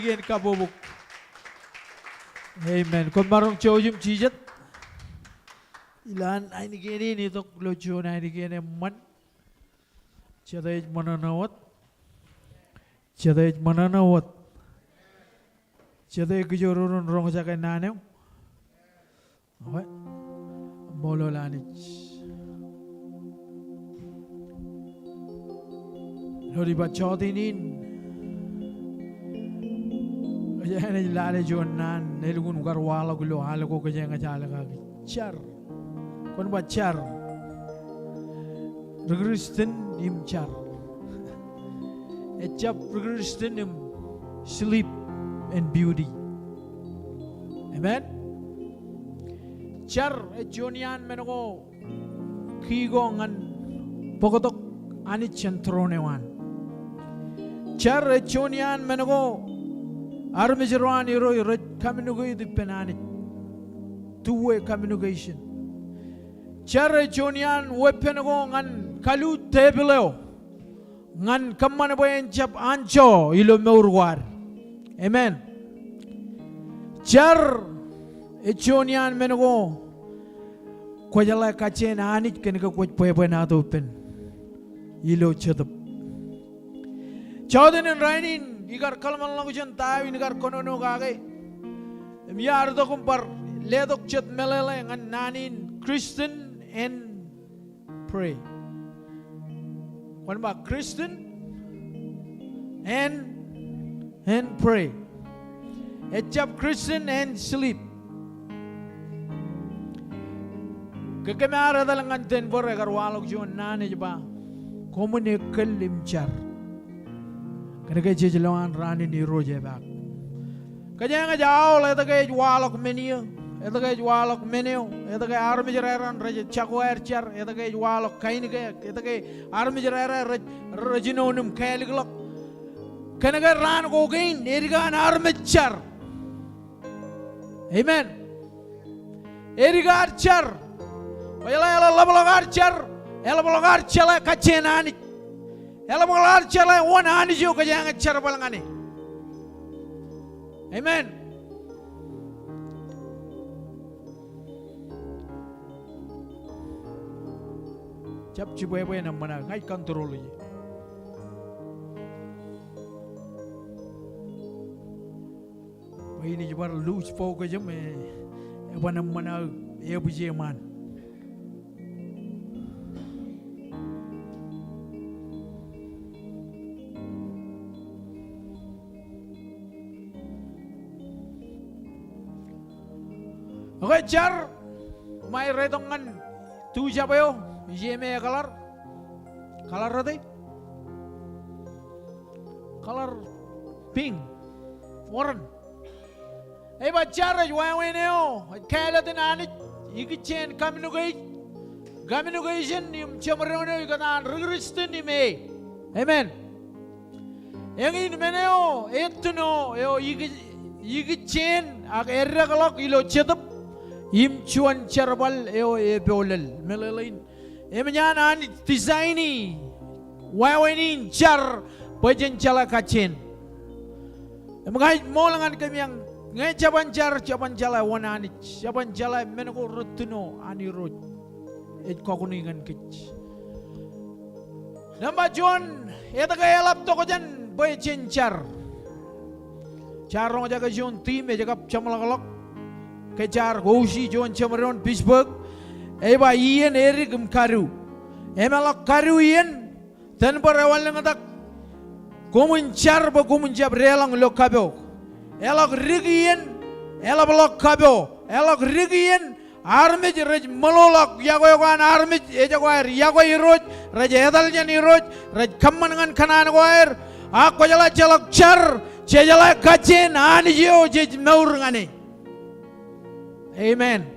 gen kabobok. Amen. Kon marong chojum chijat. Ilan ay ni geni ni tok lojo na ni geni man. Chadai mananawat. Chadai mananawat. Chadai kujorun rong sa kay nanew. Okay. Molo lanich. Lori ba chodinin. Kaya na ilale jonan nelugun garwala gulo halago kaya nga jala ka char. Kon ba char? Regristen im char. Echap regristen im sleep and beauty. Amen. Char ejonian menogo kigo ngan pokotok ani centronewan. Char ejonian menogo Armijirwan iro communicate the penani. Two-way communication. Chare jonian wepenago ngan kalu tebeleo. Ngan kamana boyen chap ancho ilo meurwar. Amen. Char ejonian menago kwajala kachen anit kenika kwaj poyena open. Ilo chadap. Chawden and Rainin igar kalman lang ujan tayo igar konono kagay miyar do kumpar ledok chat melele ngan nanin Christian and pray. What about Christian and pray? Echap Christian and sleep. Kakamara dalangan ten bore agar walok jon nani jaba komunikal limchar. Kaya jejelawan rani ni roje bak. Kaya nga jauh lah, kaya walok menu, kaya walok menu, kaya army jeraran raja cakuar car, kaya walok kain kaya army jeraran raja nonum kaya liglok. Kaya ran kokain, erigan army car. Amen. Erigan car. Kaya lah labalagar car, labalagar car kacenani. Ela mengalar cara wana ani jo kaya yang cara balangani. Amen. Cap ciboy na mana ngai kontrol je. Ini jual lose focus je me. Wana mana buje man. Okay, jar, may redongan tu siapa yo? Jeme color rade, color pink, foreign. Eh, but jar jual yo, kaya latin anit, ikicen communication ni cemarono ikatan regristen ni me, amen. Yang ini meneo, itu no, yo ikicen ag erra kalok ilo cetap. Im cuan cerbal eo bolel melelain emanya ani desaini wawainin car bajen cala kacen emangai molangan kami yang ngai caban cala wanani caban cala menko rutuno ani rut kokuningan kich namba John eta kaya lap toko jan bajen car carong jaga John tim jaga camalakalok kejar gosi John Cameron Pittsburgh eba Ian Eric Karu emalak Karu Ian tanpa rawal ngatak kumuncar ba kumunjab relang lokabo elak Rigian elak lokabo elak Rigian army rej malolak yagoyan army ejagoyer yagoyroj raja edalnya niroj raj kamman ngan kanan goyer aku jala jalak char jala kajen ani jo jej maur ngane. Amen.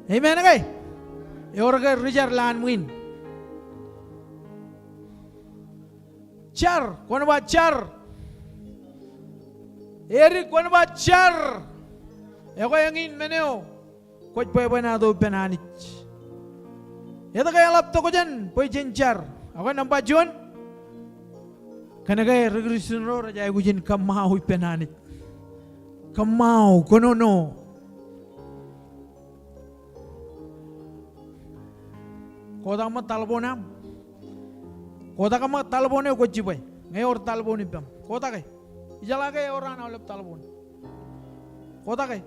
Amen okay. Yorga Richard Lanwin. Char, kono ba char? Eric kono ba char? Eko yangin meneo. Koj boy na do penanit. Ito kaya laptop ko dyan, boy char. Ako namba John. Kanagay regresin ro raja gujin kamau ipenanit. Kamau konono. Kota ma talbonam. Kota kama talbone ko jibai. Ngai or talboni pam. Kota kai. Ijala kai orang olep talbon. Kota kai.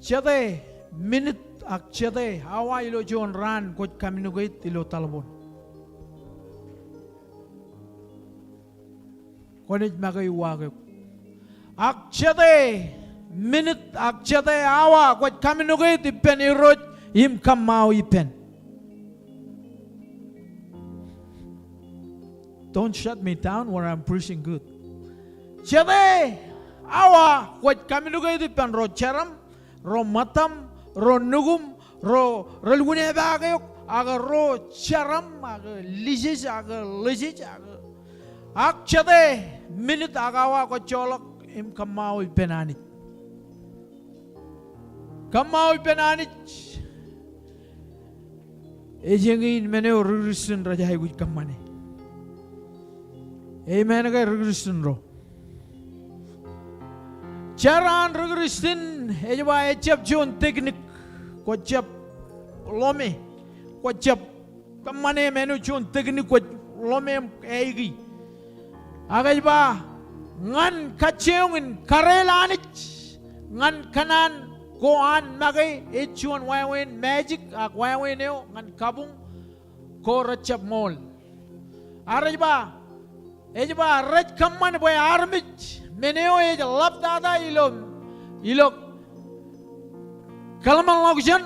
Chate minute ak chate hawa ilo jon ran ko kaminu gait ilo talbon. Konej magai wage. Ak chate minute ak chate hawa ko kaminu gait ipen iroj im kamau ipen. Don't shut me down when I'm preaching good. Chate awa ko kaminu gait ipen ro charam ro matam ro nugum ro relgune bagayok aga ro charam aga lisis aga lisis aga ak chate minute agawa ko cholok im kamau ipenanit. Kamau ipenanit. Ejengin mene regresin raja hai guj kamane. Amen ga regresin ro. Charan regresin ejba echap jon teknik ko chap lome ko chap kamane menu jon teknik ko lome eigi. Agaj ba ngan kacheungin karelanit ngan kanan koan magai echuan wawen magic ak wawen neo ngan kabung ko rachap mol. Araj ba ejba raj kamman boy armich meneo ej lap dada ilo kalman logjan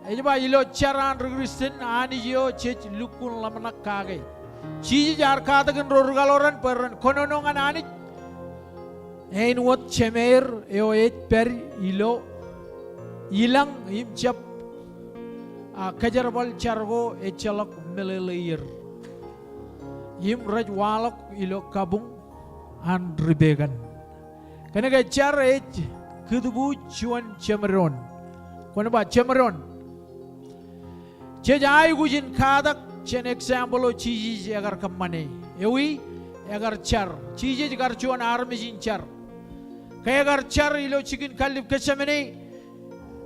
ejba ilo charan regresin ani yo chech lukun lamanak kage. Chiji jar katakan rorgaloran peran kononongan anit. Ein wat chemer eo et per ilo ilang im chap kajar bal chargo echalak meleleir. Im raj walak ilo kabung an ribegan. Kena ke char et kudubu chuan chemeron. Kona ba chemeron. Chejai gujin kadak chen example o chiji agar kamane. Ewi agar char. Chiji agar chuan armijin char. Kaya agar char ilo chikin kalib kesamene.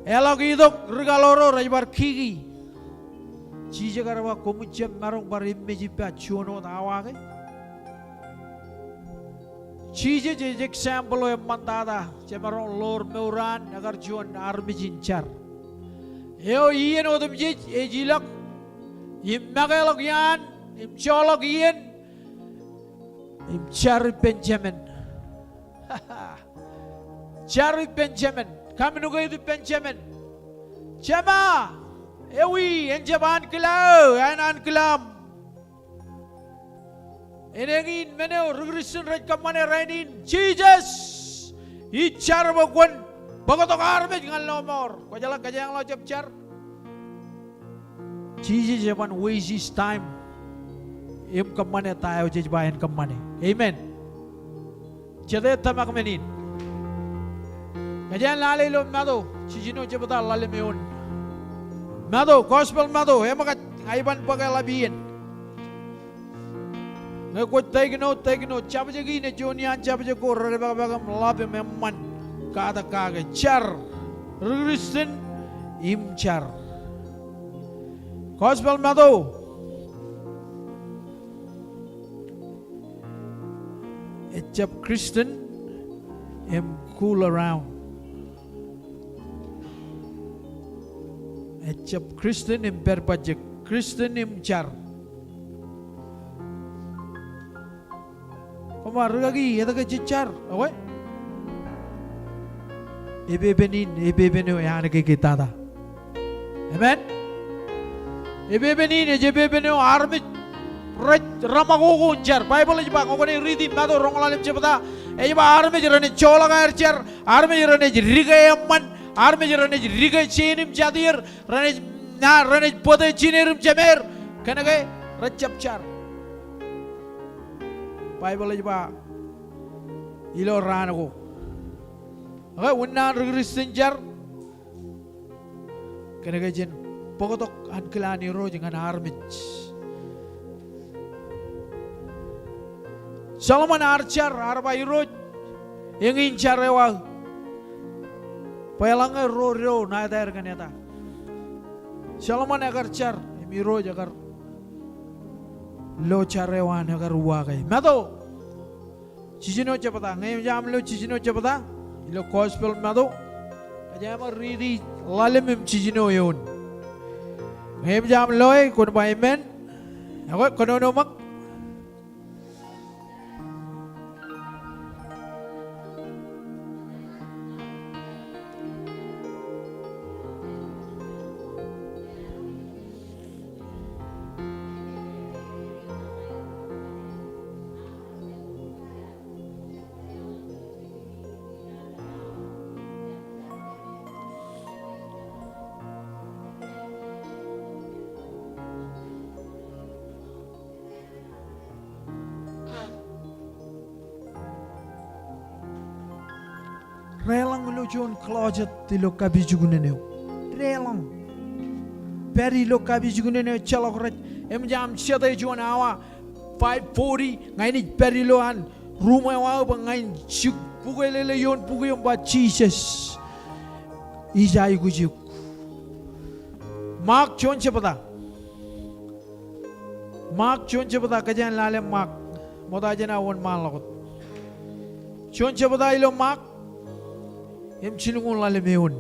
Elok idok regaloro rajbar kigi. Chiji agar wa komucem marong bar immeji pa chuano awage. Chiji je example o mandada chemarong lor meuran agar chuan armijin char. Eo iyen odem jij ejilak im magalog yan im cholog iyen im Charlie Benjamin. Charlie Benjamin. Kami nunggu itu Benjamin. Cema. Ewi enjaban kelau, anan kelam. Enengin meneu regresin raj kamane rainin. Jesus. Ichar bagwan. Bagotok arme jangan lomor. Kau jalan kajang lo cepcar. Jesus jaman waste his time. Im kamane tayo jejbayan kamane. Amen. Jadi tamak menin. Kajian lalai lo mado, cicino cepeta lalai meon. Mado, gospel mado, makat aiban pakai labian. Ngekut take no, capa jagi ne jonian capa jago reba bagam labe memman kata kage char, regresin im char. Gospel mado. Ecap Kristen am cool around. Ecap Kristen am berbajak. Kristen am char. Komar lagi, ada ke char, awak? Ebe benin yang ada kita dah. Amen. Ebe benin army. Ramago jar Bible aja kau ni reading mado ronglalim cepeta aja arme jerane cola kair jar arme jerane riga emman arme jerane riga cinim jadir rane pote cinirum cemer kena ke recap jar Bible aja ilo ranago okay unnan regresin jar kena ke jen pokotok ankelani ro jangan arme Solomon archer arba iroj ingin carewa pelangga ro na daer kaneta Solomon agar car iroj agar lo carewan agar wagai mado cicino cepata ngayam jam lo cicino cepata ilo gospel mado kajama ridi lalemim cicino yon ngayam jam loy kun baimen ako kono mak relang lo jon closet tilo kabi juguneneu relang peri lo kabi juguneneu chalok ret em jam siata jon awa 540 ngai ni peri lo an rumah wa ba ngai chuk pugele yon puguyom ba Jesus ijai gujuk mark jon chepata kajan lale mark moda jana won malakot jon chepata ilo mark em chilungun lale meun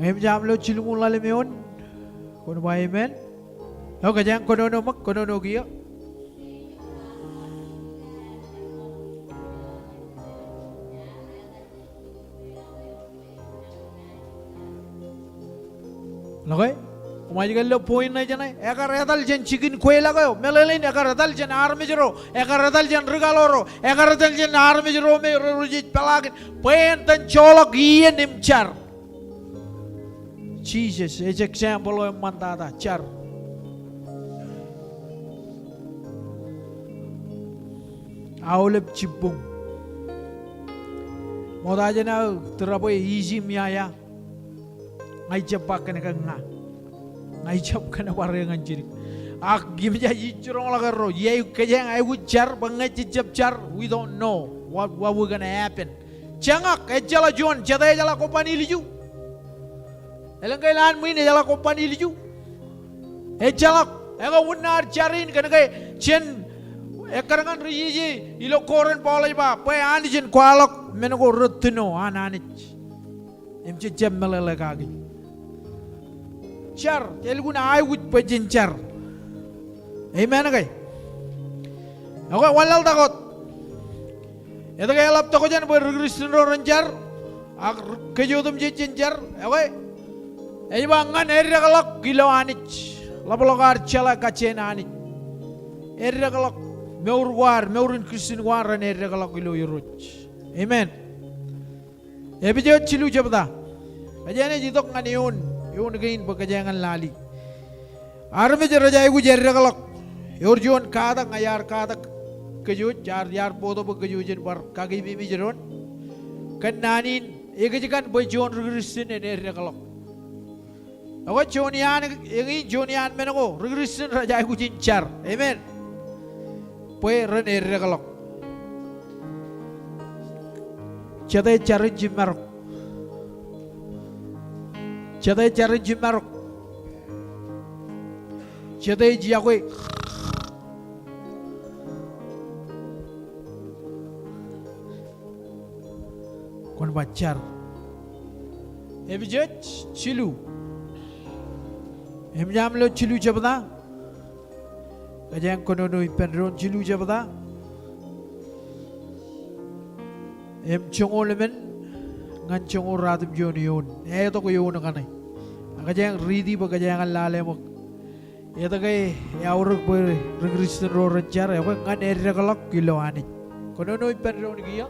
em jam lo chilungun lale meun kono ba amen lo kajang kono no mak kono no kia lagai Umay gallo point na janay ekaradal jan chicken kwela kayo melalin ekaradal jan armijero ekaradal jan regaloro ekaradal jan armijero me rujit pelagin point dan cholok iyan imchar Jesus is example of mandada char aulep cibung moda jana teraboy easy miaya ngai cepak kena nga ngai cap kana warengan ciri ak gimja yicurong lagarro yey kajang I would jar bangai cicap jar we don't know what we're gonna happen cangak ejala John jada ejala kompani liju elang kailan muin ejala kompani liju ejala ega unar jarin kana kai chen ekarangan riji ilo koren polai ba pe ani jen kwalok menago rutno ananich emche jemmele kagi char telguna I would pajin char amen kay ako walal takot ito kaya lap tako dyan boy regression ro ranjar ak kejodum jechin jar ako ay bangan area kalak gilawanich labalokar chala kachenanich area kalak meurin Christian war ran area kalak gilo yuruch amen ebijo chilu jabda ajane jitok nganiun yun gain bagajangan lali arme jaraja igu jerra kalak yorjon kada ngayar kada kejut jar yar bodo bagajujin bar kagi bimi jeron kananin egajikan bojon regression ene kalak awa jonian egi jonian menako regression raja igu jincar amen poe ren ere kalak chate charin jimarok Chadai charin jimarok Chadai jiakwe kon bacar ebijat chilu emjam lo chilu jabda kajang kono no impenron chilu jabda em chongolemen ngan chongo ratum jonion to ko yon kanai akajang ridi bagajang lale mo eto kay yauruk bo regression ro ranjar ako ngan ere kalak kilo ani kono no impenron giya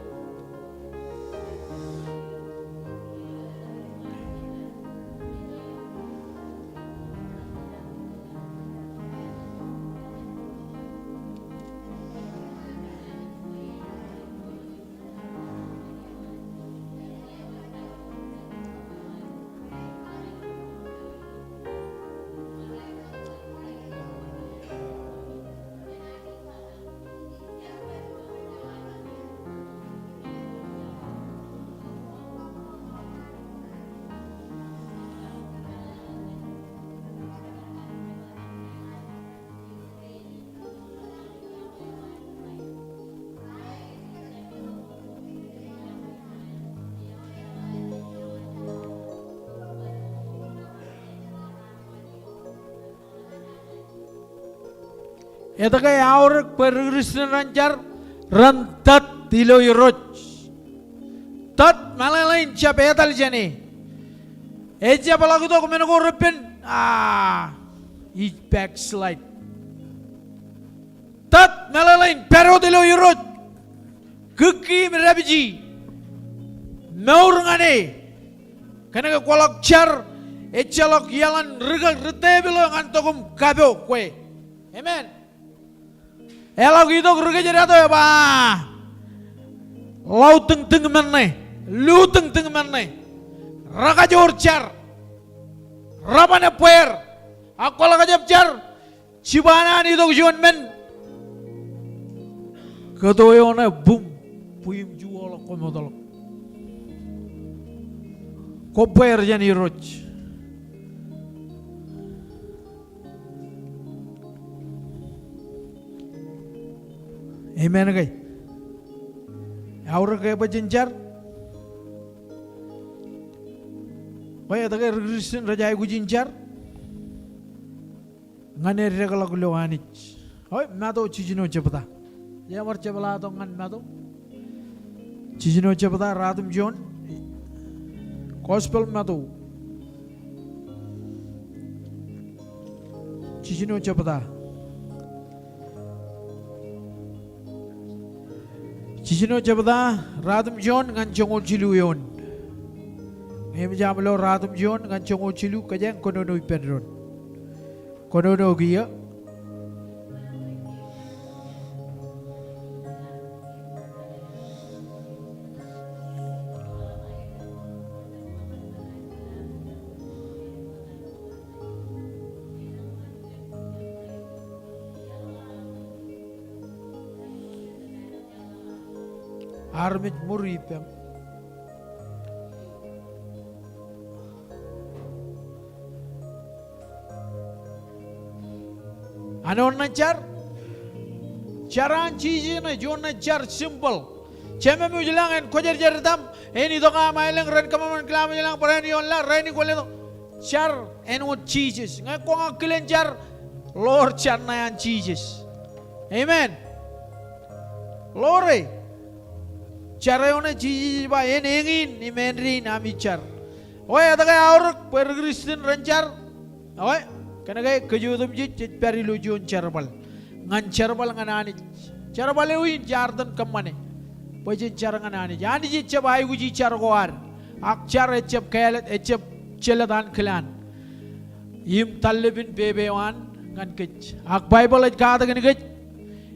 Eta kay aur per Kristen rancar rantat tilo yuroj. Tat malalain siapa etal jani. Eja palagu to kumeno ko repent. He backslide. Tat malalain pero tilo yuroj. Keki merabiji. Naurngane. Kana kolak char echalok yalan regal retebelo ngantokum kabo kwe. Amen. Elo gitu rugi jadi atau ya ba. Lau teng mana? Lu teng mana? Raka jor char. Rabana puer. Aku lagi jab char. Cibana ni dok juan men. Kedoyone boom. Puim jual komodol. Koper jani roj. Amen kay. Aura kay bajenjar. Why ada kay Kristen raja ay gujinjar. Ngane regala gulo anich. Hoy mato chijino chapata. Ya mar chapala to ngan mato. Chijino chapata ratum John. Gospel mato. Chijino chapata. Chijino chapata ratum John ngan chongol chilu yon. Em jamlo ratum John ngan chongol chilu kajang konono ipedron. Konono gia. Armit muripem. Anon nacar? Caran cici na John nacar simple. Ceme mujilangan kojar jardam. Ini doa mailang ren kamaman kelam mujilang perani onla reni kole to. Car enut cicis. Ngai ko ngaklen car Lord car na yan cicis. Amen. Lord. Cara ona cici ba en engin ni menri nami car. Oi ada kay aur per Kristen rancar. Oi kana kay kejudum cicit peri lujuan carbal. Ngan carbal nganani. Carbal euin jardan kamane. Pojin car nganani. Jani cicip ay guji car goar. Ak car ecep kayalet ecep celadan kelan. Im talibin bebewan ngan kec. Ak Bible ej kata gani kec.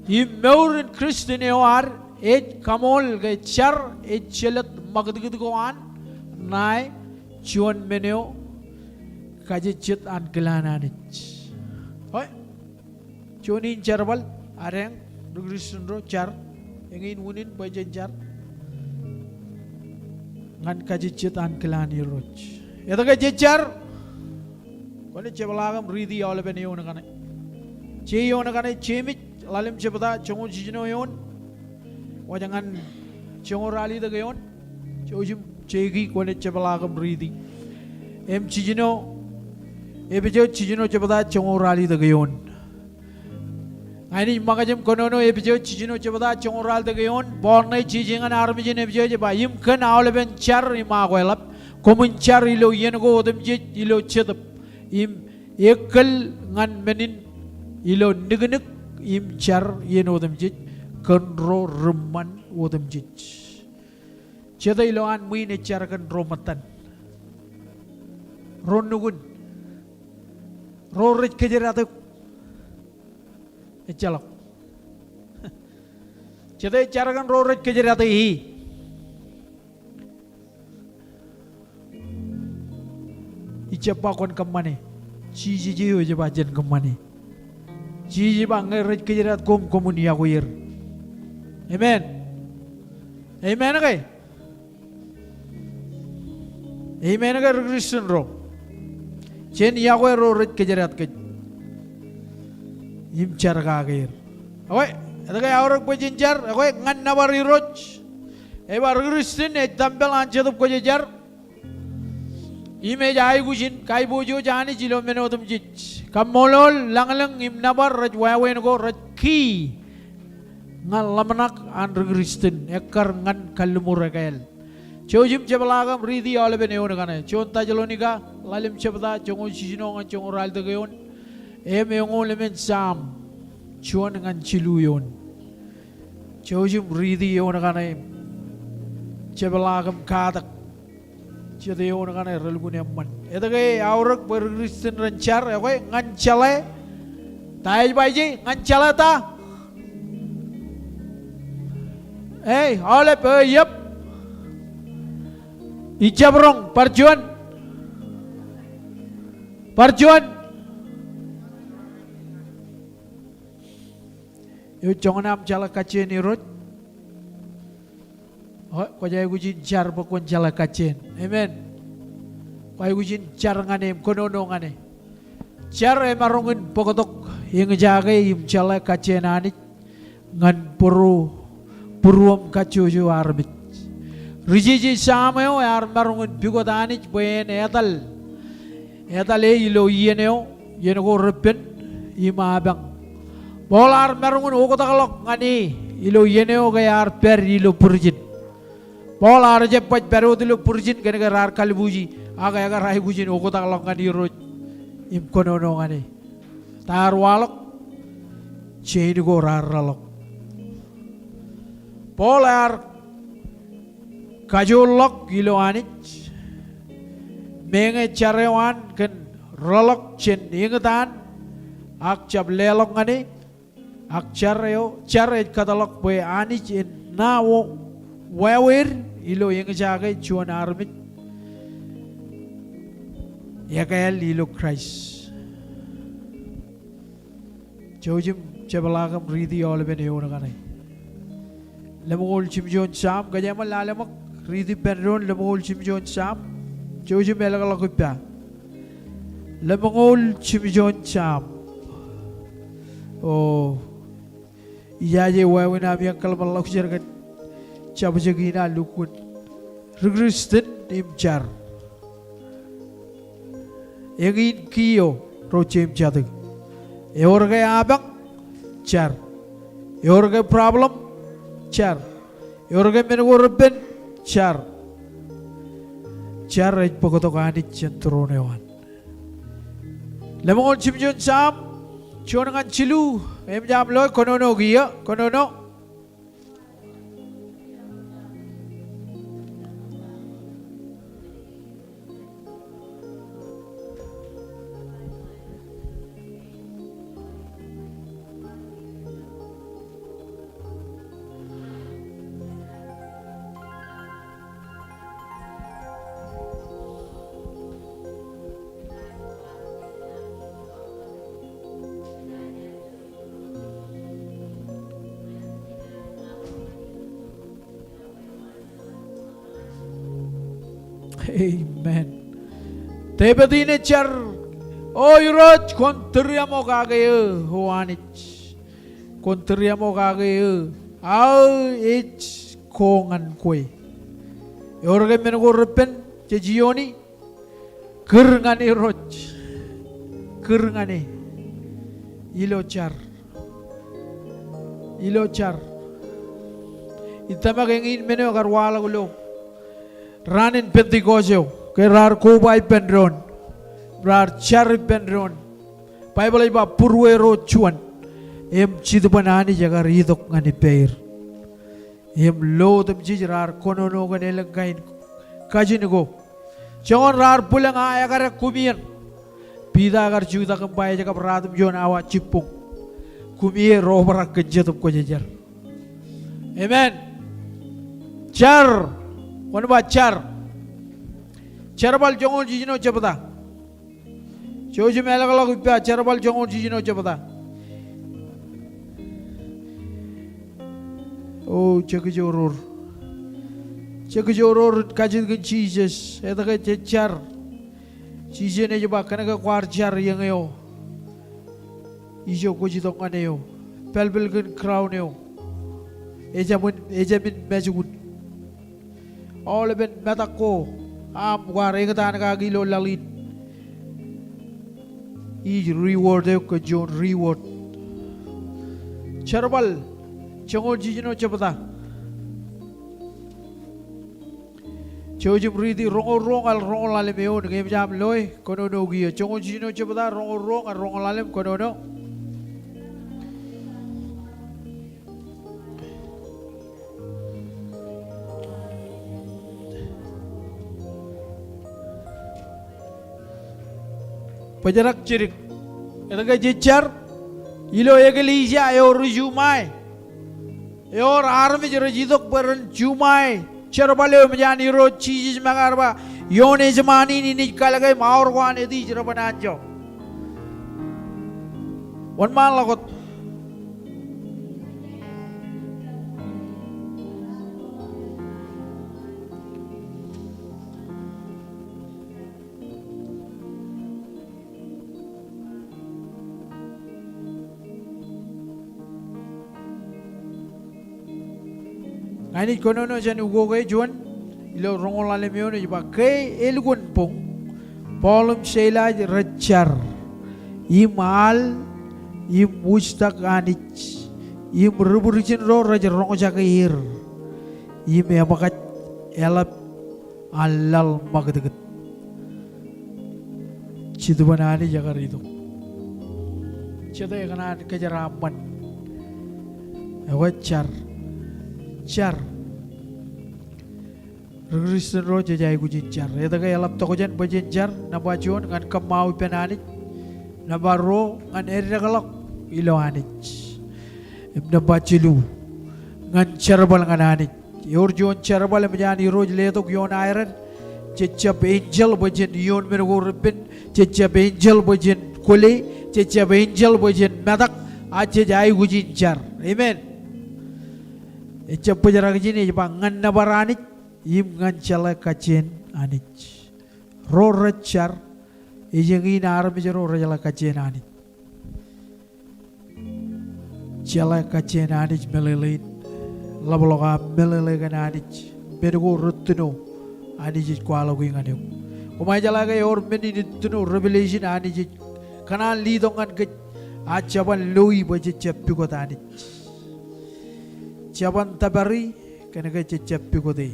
Im meurin Kristen ewar. Ej kamol gay char ej chelat magdgid goan nai chuan meneo kajichet an kelananich. Hoy chuanin charbal areng Kristen ro char engin unin bajen char ngan kajichet an kelani roch. Eta kajichet char kone chebalagam ridi awle beneo nakane. Cheyo nakane chemit lalim chebata chongo chijino yon. Wajangan cengorali da gayon, cojim cegi kone cepelagam ridi. Em cijino, epijo cijino cepeda cengorali da gayon. Ini makajam konono epijo cijino cepeda cengoral da gayon. Bornai cijingan armijin epijo jeba. Im kan awle ben char ima gwelap. Komun char ilo yen go odem je ilo cedap. Im ekal ngan menin ilo nigenik im char yen odem je. Kenro reman wodem jij. Ceda iloan mui ne cara kan romatan. Ron nugun. Ro rich kejeratu. Ecalok. Ceda cara kan ro rich kejeratu hi. Icapa kon kemane. Cici jiu je bajen kemane. Cici bangai rich kejerat kom komunia kuir. Amen. Amen kay. Amen kay Kristen ro. Chen yawe ro rit kejerat ke. Im car kagir. Oke, ada kay awrak pejinjar. Oke, ngan nawari roch. Ebar Kristen tampil ancetup ko jejar. Ime jai gujin kai bojo jani jilo menodum jij. Kamolol langlang im nabar raj wawen ko raj ki ngan lamanak andr Kristen ekar ngan kalumur kael chojim chabalagam ridi ole beneon kana chonta jalonika lalim chabda chongon sijino ngan chongoral de gayon emengol men sam chon ngan chiluyon chojim ridi yon kana chabalagam kadak chede yon kana relgune man edage aurak ber Kristen rancar oke ngan chale tai baiji ngan chala ta ole pe yep icabrong parjuan yo jongnam chala kachen irut ko jay gujin jar bakon chala kachen amen ko gujin jar ngane kono ngane jar marungin pokotok yang jaga im chala kachen anit ngan puruam kacuju arbit rijiji sameo ar marungun bigodani ben edal ilo yeneo yenego repen imabang bolar marungun ogotakalok ngani ilo yeneo gayar per ilo purjin bolar jepat peru ilo purjin gara ar kalbuji aga rai bujin ogotakalok ngani roj im konono ngani tarwalok cheidigo raralok polar kajulok gilo anit menge carewan ken rolok chen ingatan ak cap lelok ngani ak careo care katalok boy anit in nawo wawir ilo yang jaga chuan armit ya kaya ilo Christ jojim cebalagam ridi ole bene yon ngani lemol chimjon sam gajamal lalamak ridi penron lemol chimjon sam jojim elagalakupya lemol chimjon sam oh iyaje wawina biang kalmalak jargat cabajagina lukun Kristen imcar egin kiyo rochem jadag eorga abang char eorga problem char eorga menego reben char ej pokotok anit centronewan lemon chimjon sam chonangan chilu em jam loy konono giya konono Amen. Tebedine char oyrot kontriamo kagaye hoanich kontriamo kagaye au ich kongan kue yorge menego repen cejioni kerngani roj kerngani ilo char itama kengin meneo karwala gulo ranin pentikosyo kerar kubai penron rar chari penron Bible iba purwero chuan em chidupanani jaga ridok ngani peir em lo dem jijrar konono ngane langkain kajinigo jangan rar pulang aya kare kumir pida agar juda kembali jaga beratum jon awa cipung kumir roh barak kejatum ko jajar amen char Wan bacar, charbal jongon jijino cepata. Joji melak lagu pia charbal jongon jijino cepata. Oh cek joror kajit kan Jesus, eta ka cecar. Jesus ne jeba kana ka kwar car yang yo. Ijo ko jitong ane yo. Pelbel kan crown yo. Ejamin mejugun. All ben metako am war ingatan ka gilo lalit I reward ko John reward Charbal, Chongol Jino Chapata. Chojum Ridi, Rong al Rong Lalemeo, the game jam loy, Kono Gia, Chongol Jino Chapata, Rong and Rong Lalem, Kono. Pajarak cirik, itaga jicar, ilo egalija yor jumai, yor army jerajidok beren jumai, cerbale menjani road cheese magarba, yone zamani ni kalagai maur wan edi jerabananjo. One man lagot. Ini kono no jan ugo kay juan ilo rongol alemio no jiba kay elgun pong polum shela rachar imal im mustak anich im ruburijin ro raja rongo jakair im amakat elap alal magdeget citu banani jakar itu citu yang kejaraman awachar char Kristen ro jajai gujin char eta kay alap to jan bajin char na bajon ngan kamau penanit na baro ngan erigalak ilo anit ibna bachilu ngan charbal ngan anit yor jon charbal mejani roj letok yon iron cecap angel bajin yon mergo ribbon cecap angel bajin kole cecap angel bajin madak aja jai gujin char amen Ecap pajarak jini jepang ngan nabaranit im ngan cala kacen anit ro rachar ijengi nar bijaro rajala kacen anit cala kacen anit meleleit labloga melele kan anit bergo rutno anit kwala gu ngane umay jala ga yor meni ditno revelation anit kana lidongan ke acaban loi baje ceppi ko anit Caban tabari kena ke cecapi kote.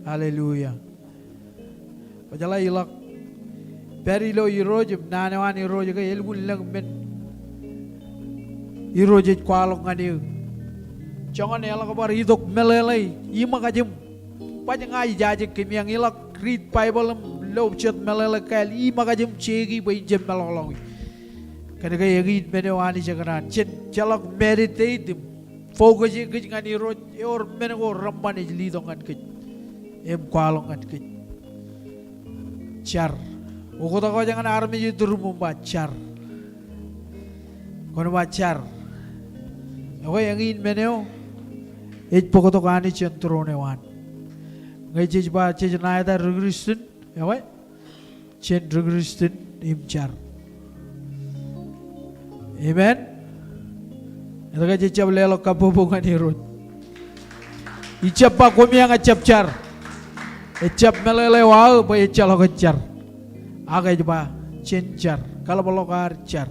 Haleluya. Pajala ilak perilo irojum nanawan iroje ke elgun lang men iroje kwalok ngadi. Jangan elak kabar idok melelai ima kajem pajangai jaje kemiang ilak read Bible lob chat melelai kal ima kajem cegi bajem melolong. Kena kaya yagi menewani jagaran cen jalak meditate focus je ngani ro or menego rambani lidongan ke em kwalongan ke char ugoda ko jangan army je turum char kono char ako yagi meneo ej pokoto kani centrone wan ngai je ba je naida regression yawa cen regression im char Amen. Ito ka jicap lelo kabubungan ni Ruth. Icap pa kumiyang acap char. Icap melelewa pa icalo ka char. Agay ba chen char. Kalau balokar char.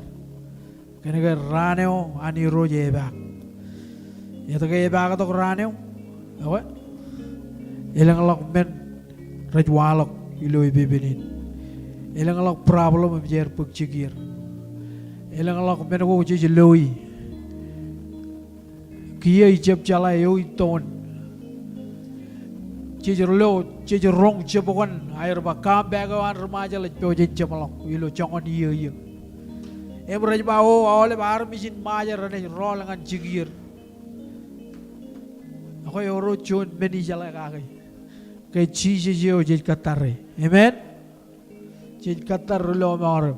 Kaya ka raneo ani Ruth ebak. Ito ka ebak ato raneo. Awa. Ilang alok men rajwalok ilo ibibinin. Ilang alok problem mabjer pagchigir. Elang Allah kemana kau jadi loi, kia ijab cala yo iton, jadi lo jadi rong cepokan air bakam bagawan remaja lagi jadi cemalok, ilo jangan iya. Emraj bawo awalnya bahar mesin maja rane rolangan jigir. Aku yoro cun meni cala kagai, kayak cici jauh jadi katare, amen. Jadi katar lo mar,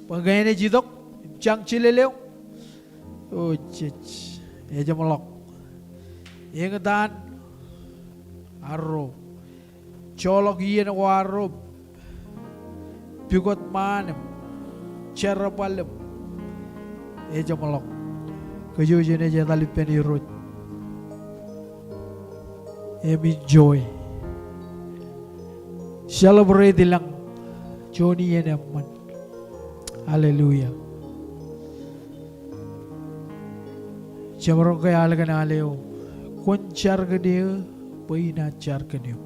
pegawai jidok. Jang cileleu, oh cich, aja melok, ingetan, arro, colok iyan waro, pigot manem, cara balem, aja melok, kejujuran aja tali penirut, enjoy, celebrate lang, Johnny and Emman, hallelujah. Jamarong kaya alagan aleo. Koncar ke dia, pina car ke dia.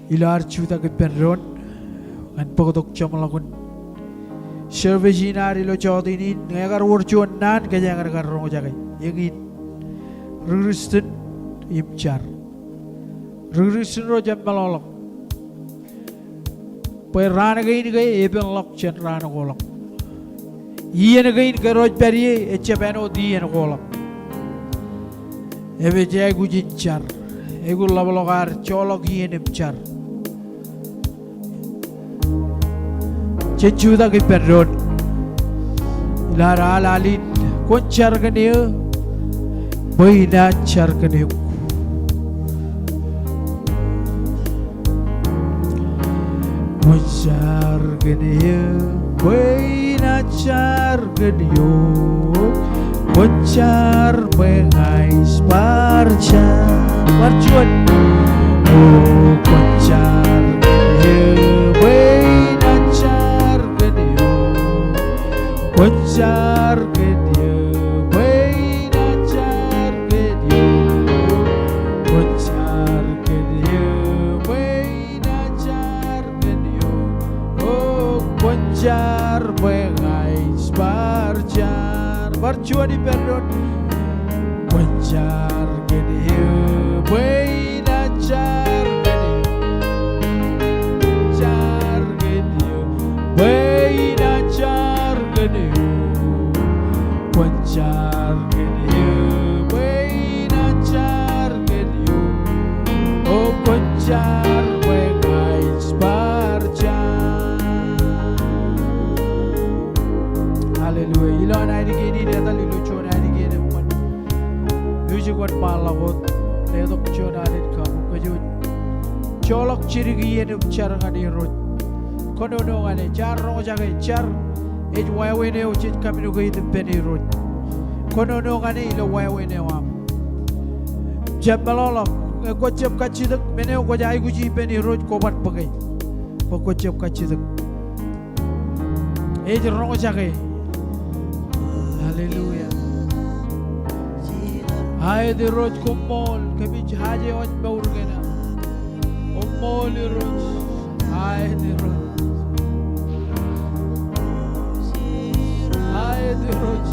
Ilar cuta ke penron, an pakotok jamalakun. Servisinari lo cawat ini, ngagar urcuan nan kaya ngagar rongo jagai. Yang ini, Ruristen imcar. Ruristen ro jam malolok. Pai rana gay ni gay, eben lok chen rana golok. Iya na gay ni garoj periye, echa beno di na golok. Ebe jay gu jinchar, egu labalogar cholok iya nimchar. Cecuda ke perdon, ilara lalin, koncar ke dia, baina car ke dia. Koncar ke dia, baina car ke dia. Koncar mengais parcuan. Oh koncar ke dia, baina car ke dia. Koncar ke dia, baina car ke dia. Koncar ke dia, baina car ke dia. Oh koncar mengais parcuan di perdon. Koncar ke dia, baina car ke dia. Car ke dia, baina car ke dia. Koncar ke dia, baina car ke dia. Oh koncar mengais parcuan. Hallelujah. Ilan ay digini neta lilucho na digini mo. Music wat palawot netok chona rin kamu kajud. Cholok chirigi yenum char ngani rot. Kono no ngani char rongo jagay char. Ej wayawe neo chit kamino kayo peni rot. Kono no ngani ilo wayawe neo am. Jab malolok ko jab kachidak meneo ko jay guji peni rot ko bat bagay. Ko jab kachidak. Ej rongo jagay. Hallelujah. Hai de roj kumol kami haje on baurgena. Kumol roj. Hai de roj. Hai de roj.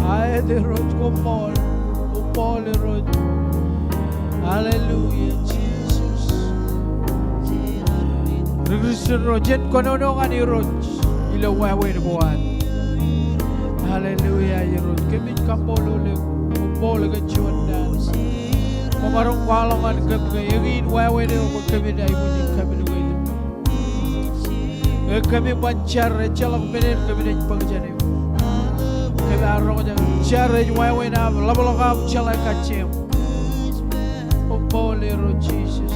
Hai de roj kumol. Kumol roj. Hallelujah Jesus. Christian rojet kono ngani roj. Ilo wawe ni buat. Hallelujah ya roj. Kami kampolo le kumpol ke chuandan. Mamarong walongan kami yangin wawe ni kami dai bunyi kami ni itu. Kami bancar calak benen kami dai pagjane. Kami arong jang car wawe na labalokam calak kacem. Kumpol roj Jesus.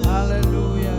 Hallelujah.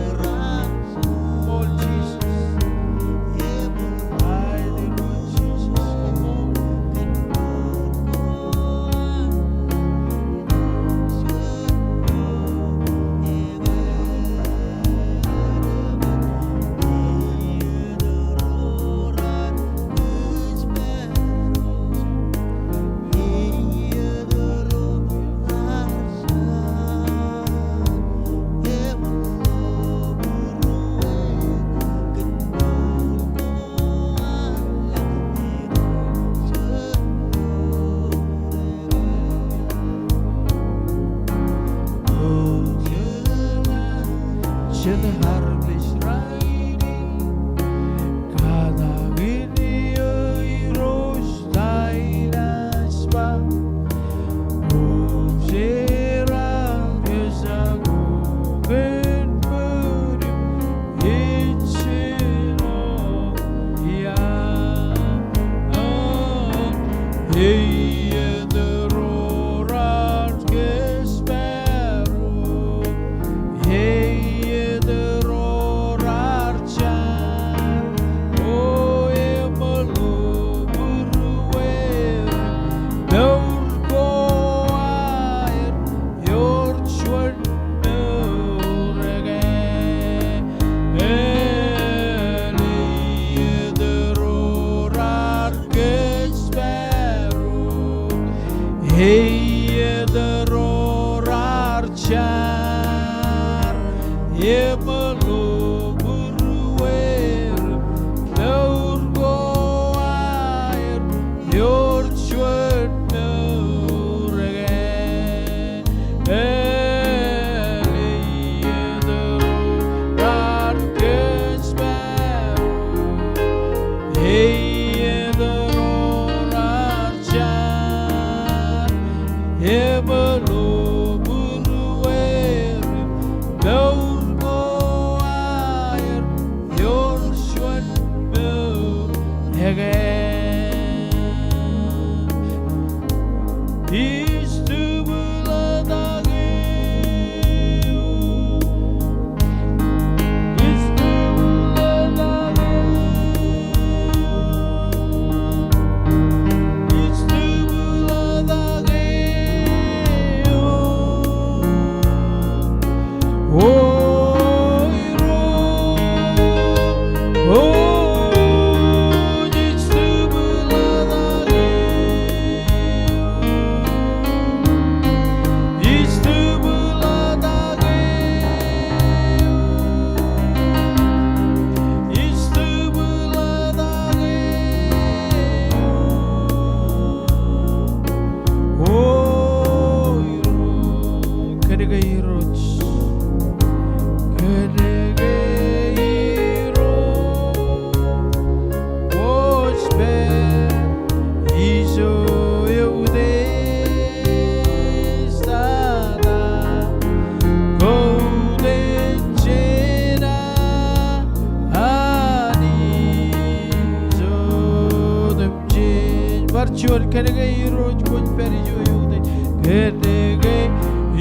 barcion kenege iroj kon perijo yude kenege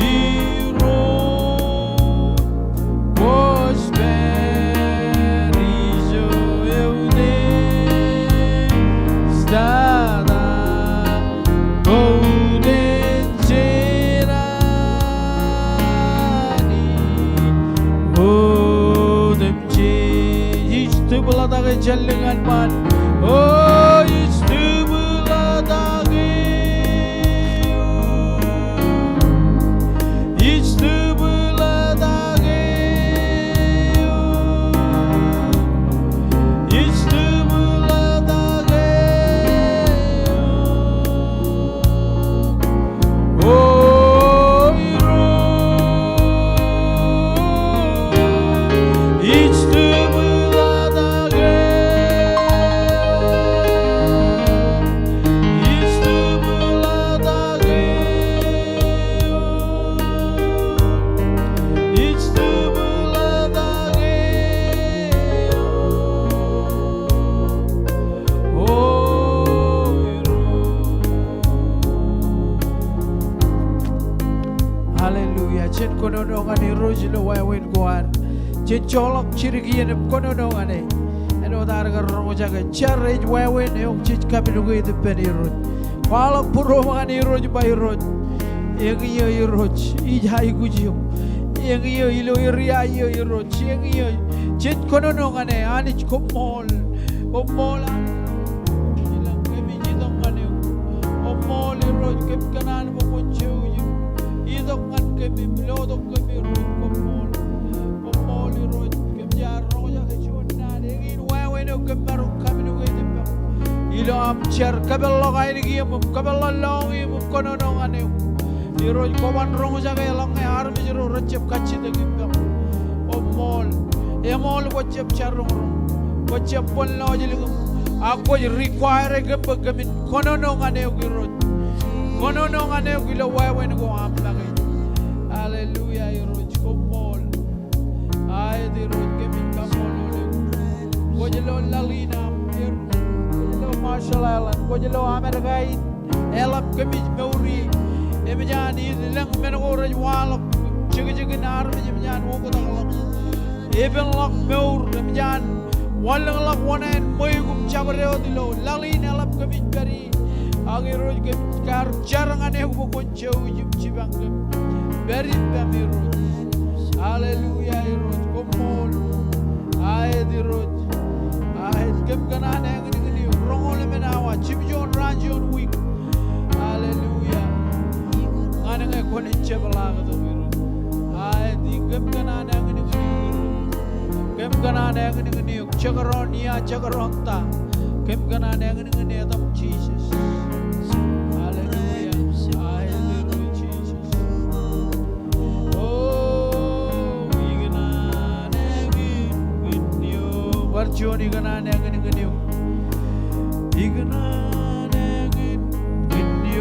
iro kos perijo yude stada golden cerani odem ce işte buladağı cellengan man oh işte buladağı işte buladağı işte buladağı oh iro işte Hallelujah. Chen kononongan ni rojilo wawen kuan. Chen cholok chirigian kononongan ni. Eno darga rojaga charrej wawen yung chich kabinugo itu peniroj. Walak puromangan ni roj bay roj. Yang iyo iroj ijai gujiyo. Yang iyo ilo iria iyo iroj. Yang iyo chen kononongan ni anich komol. Komol ilang kemi jidongan ni. Komol iroj kem kanan mo kuncho. Idongan kemi melodok kemi roj komol roj kem jar roja ke chuna degin wawe no kem baru kami no itu ilo am cher kabello kai ni giam kabello long i mu kono no ane i roj koman roja ke long e ar mi jero recep kachi de gim omol emol wacep charong wacep pon lo jeli aku require kem kemin kono no ane gi roj kono no ane gi lo wawe no am lagi Hallelujah, iroj komol. Ay di roj kemin kamol ole. Gojelo lalina, gojelo Marshall Island, gojelo Amerikai, elap kemin meuri. Emejan ilang menogoraj walok, chigi nar emejan wogo daglok. Even lok meur emejan walang lok wanen moygum chabreo dilo. Lalina elap kemin beri. Agi roj kemin kar jarang ane wogo koncho ujim chibang kemin. Very roj. Hallelujah, roj. Komol. Ay di roj. Ay kem kanane ngini rongole menawa chimjon ranjon week. Hallelujah. Ngane ngai kone chebalaga to roj. Ay di kem kanane ngini kem kanane ngini chagaron ya chagaronta. Kem kanane ngini adam Jesus. Barcion iganane ngini iganane ngini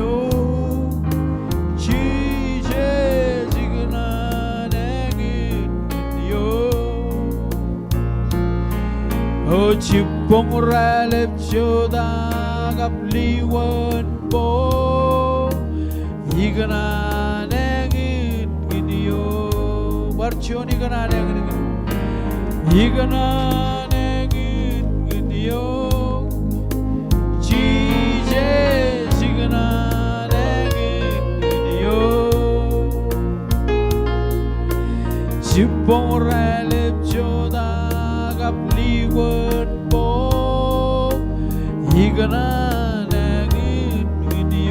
Jesus iganane ngini oh chipong ralep choda kapliwan po iganane ngini barcion iganane ngini iganane Jesus iganane ngini chipong ralep choda kapliwan po iganane ngini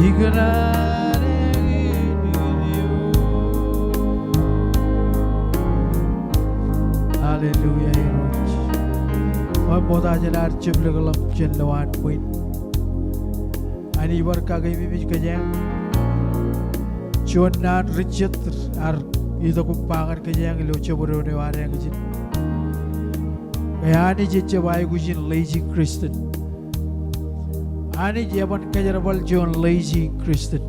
이그나는 Hallelujah Iroj. Wa moda jalar chiblegalam chenlawan point. Ani barka gay mimij kajang. Chuan nan richet ar ito kumpangan kajang ilo chaburo ne wari ang jin. Kaya ani jecha bai gujin lazy Christian. Ani jaban kajarabal John lazy Christian.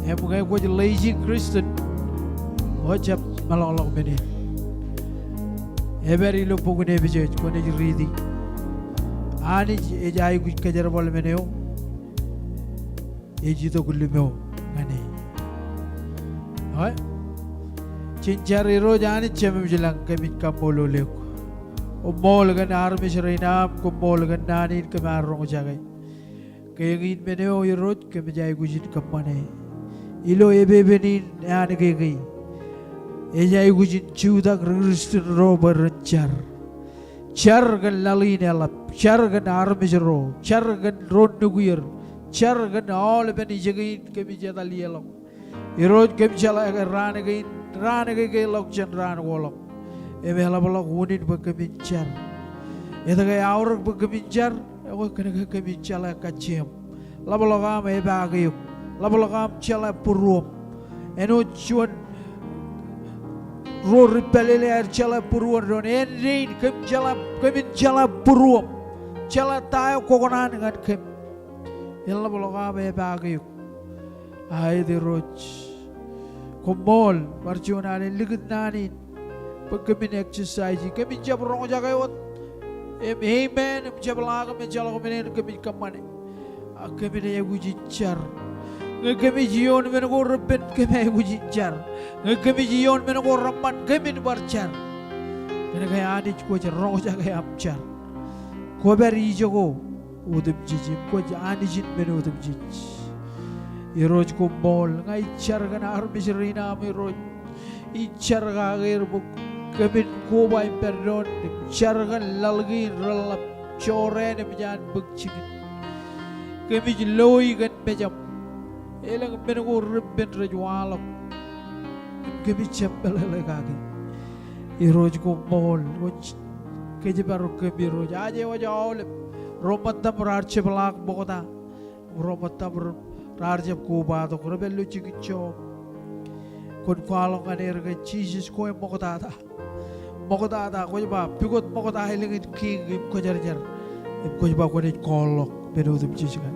Em ngay ko lazy Christian. Wajab malolok meni. Every lo pogo ne bijej ko ne ridi. Ani ejai guj kajarabal meneo. Eji to gulmeo ngani. Hoy. Cinchari ro jani chemem jilang kemit kamolo leko. Umol gan arme shrinam kumol gan nanin kemarong jagai. Kayangin meneo irot kemejai gujin kamane. Ilo ebebenin ane kayagi. Ejai gujin ciudak Kristen ro berencar. Char gan lalin elap, char gan arme shro, char gan ron nuguir, char gan all beni jagain kemijata lielong. Irot kemijala rane gain. Rana kay lok jan rana wolok. Ebe balok unit pagkamincar. Ito kay aurag pagkamincar. Ako kanagkamincar kacem. Labalokam ebe agayok. Labalokam chala puruam. Eno chuan ro ripelele ar chala puruan ron. Enrin kamin puruam. Chala tayo kokonan ngan kem. Labalokam ebe agayok. Ay di roch. Kumol, marjunalin ligid nanin. Pag kami exercise, kami jabrong jagayot. Amen. Jablaga me jalo kami kami kamane. Kami na yagujichar. Kami jiyon me nago repet kami yagujichar. Kami jiyon me nago raman kami barchar. Kaya kaya adik ko jarong jagay amchar. Ko beri jago udem jijim ko adik me udem jij. Iroj kumbol ngai charga na armis rina miroj icharga gair buk kabin ko bai perdon charga lalgi ralap chore ne bijan buk chigin kami loi gan bejam elang mengo ribben rajwalok kami chapel lagagi iroj kumbol woj keje baru kami roj aje wajawle romatam rarche balak bokota romatam Rarjab ko ba to ko bello chigicho kon kwalo kaner ga Jesus ko mokota ko ba pigot mokota hiling king ko jar ko ba ko ne kolok pero dum chiga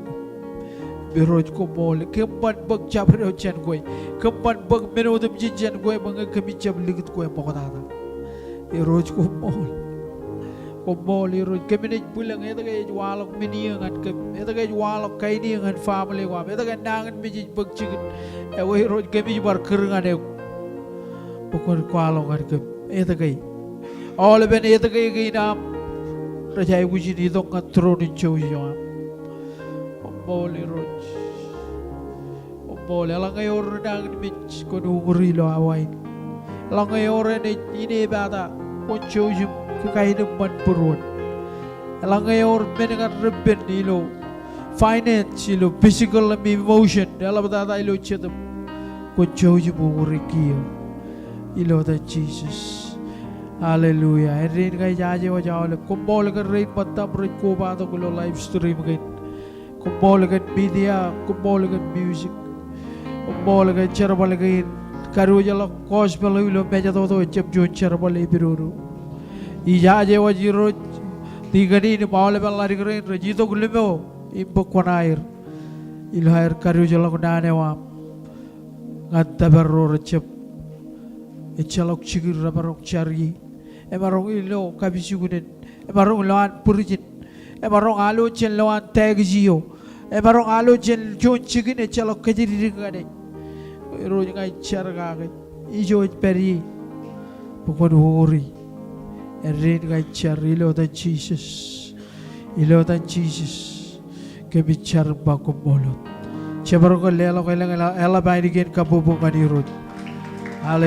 beroj ko bol kempan bag chapre chen ko kempan bag meno dum jijen ko bang kami chab ligit ko mokota beroj ko bol iroj kemine bulang eta kay walok miniangan kem eta kay walok kay niangan family wa eta kay nangan biji bagchigit e wo iroj kemi bar kerngan e pokor kwalongan kem eta kay all ben eta kay nam rajai guji ni dong katron choujo bol iroj bol ala ngay or nangan mich ko nguri lo awain la ngay or ne bata ko choujo kakahidupan puruan. Alang ngayon, menengan rebben ilo, finance ilo, physical and emotion. Alam tata ilo chedam, kuchoji burikiyo, ilo ta Jesus. Hallelujah. Erin kay jaje wa jawle, kumbol kan rate matam rate ko ba to kulo live stream kan, kumbol kan media, kumbol kan music, kumbol kan charbal kan, karu jalo gospel ilo meja to chep jo charbal ibiruru. Ijaje wajiro tigani ni paule bellari keren rejito gulmeo impo konair ilhair karu jalo kunane wa ngatta berro recep echalok chigir rabarok chari emarong ilo kabisi guden emarong lawan purjin emarong alo chen lawan tagjiyo emarong alo chen jon chigin echalok kajiri ngade ro ngai charga ga ijo peri pokon hori Erin kay char ilo ta Jesus ke bichar ba ko bolot chebaro ko lelo kailang ela bainigen kabubukan irod. Hallelujah.